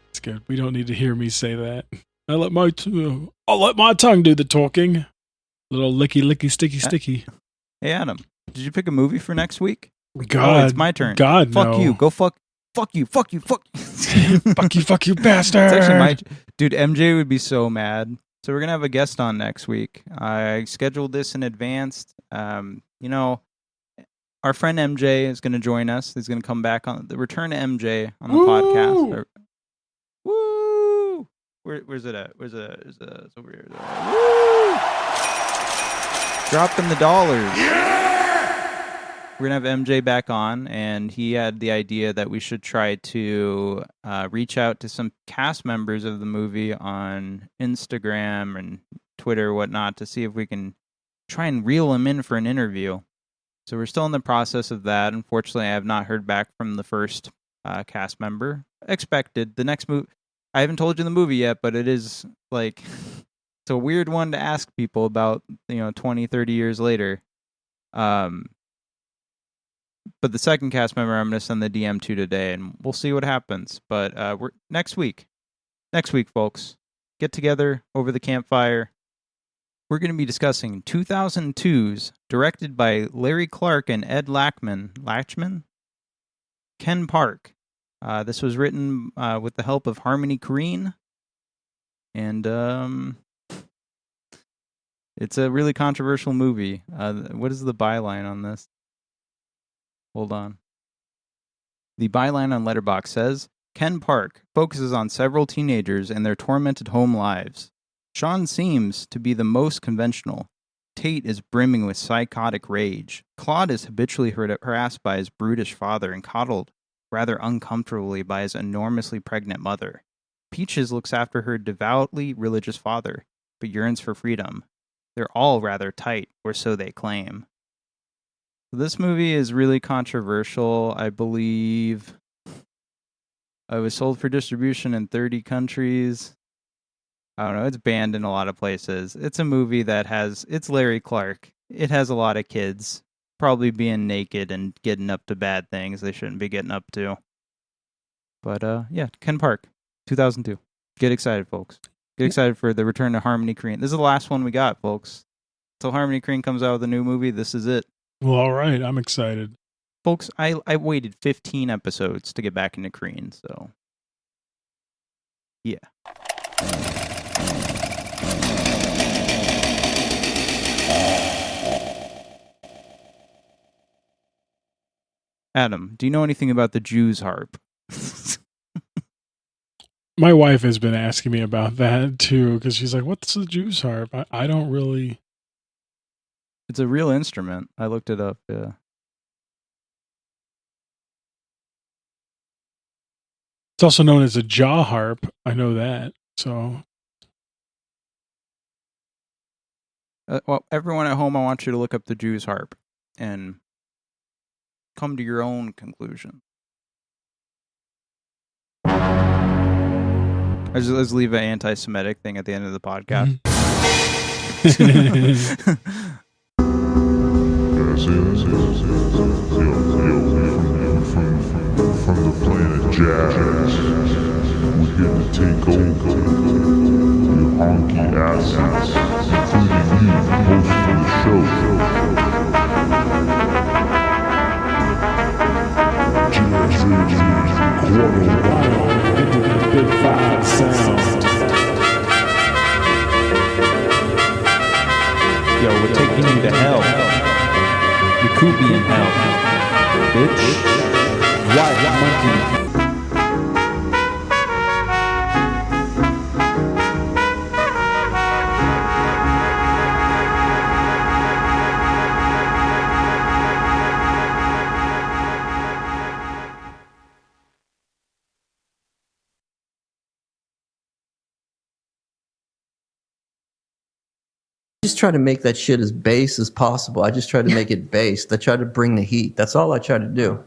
It's good. We don't need to hear me say that. I'll let my tongue do the talking. Little licky, sticky. Hey, Adam, did you pick a movie for next week? God, it's my turn. God, fuck no. you. Go fuck you. Fuck you, bastard. It's actually dude. MJ would be so mad. So we're gonna have a guest on next week. I scheduled this in advance. Our friend MJ is gonna join us. He's gonna come back on the return to MJ on the podcast. Woo! Where's it at? It's over here. Woo! Drop them the dollars. Yeah! We're going to have MJ back on, and he had the idea that we should try to reach out to some cast members of the movie on Instagram and Twitter or whatnot to see if we can try and reel them in for an interview. So we're still in the process of that. Unfortunately, I have not heard back from the first cast member. Expected. The next movie, I haven't told you the movie yet, but it is like, it's a weird one to ask people about, 20, 30 years later. But the second cast member, I'm going to send the DM to today, and we'll see what happens. But we're next week, folks, get together over the campfire. We're going to be discussing 2002's, directed by Larry Clark and Ed Lachman, Ken Park. This was written with the help of Harmony Korine, and it's a really controversial movie. What is the byline on this? Hold on. The byline on Letterboxd says, Ken Park focuses on several teenagers and their tormented home lives. Sean seems to be the most conventional. Tate is brimming with psychotic rage. Claude is habitually harassed by his brutish father and coddled rather uncomfortably by his enormously pregnant mother. Peaches looks after her devoutly religious father, but yearns for freedom. They're all rather tight, or so they claim. This movie is really controversial. I believe it was sold for distribution in 30 countries. I don't know. It's banned in a lot of places. It's a movie that it's Larry Clark. it has a lot of kids probably being naked and getting up to bad things they shouldn't be getting up to. But yeah, Ken Park, 2002. Get excited, folks. Get excited for the return to Harmony Korine. This is the last one we got, folks. Till Harmony Korine comes out with a new movie, this is it. Well, all right. I'm excited. Folks, I waited 15 episodes to get back into Korine, so yeah. Adam, do you know anything about the Jew's harp? My wife has been asking me about that too, because she's like, what's the Jew's harp? I don't really... It's a real instrument. I looked it up, yeah. It's also known as a jaw harp. I know that, so... Well, everyone at home, I want you to look up the Jew's harp and come to your own conclusion. Let's leave an anti-Semitic thing at the end of the podcast. From the planet Jazz, we're here to take over your honky asses, including you, host of the show. Big five sound. Yo, we're taking you to hell. You could be in hell, bitch. White monkey. Just try to make that shit as base as possible. I just try to make it based. I try to bring the heat. That's all I try to do.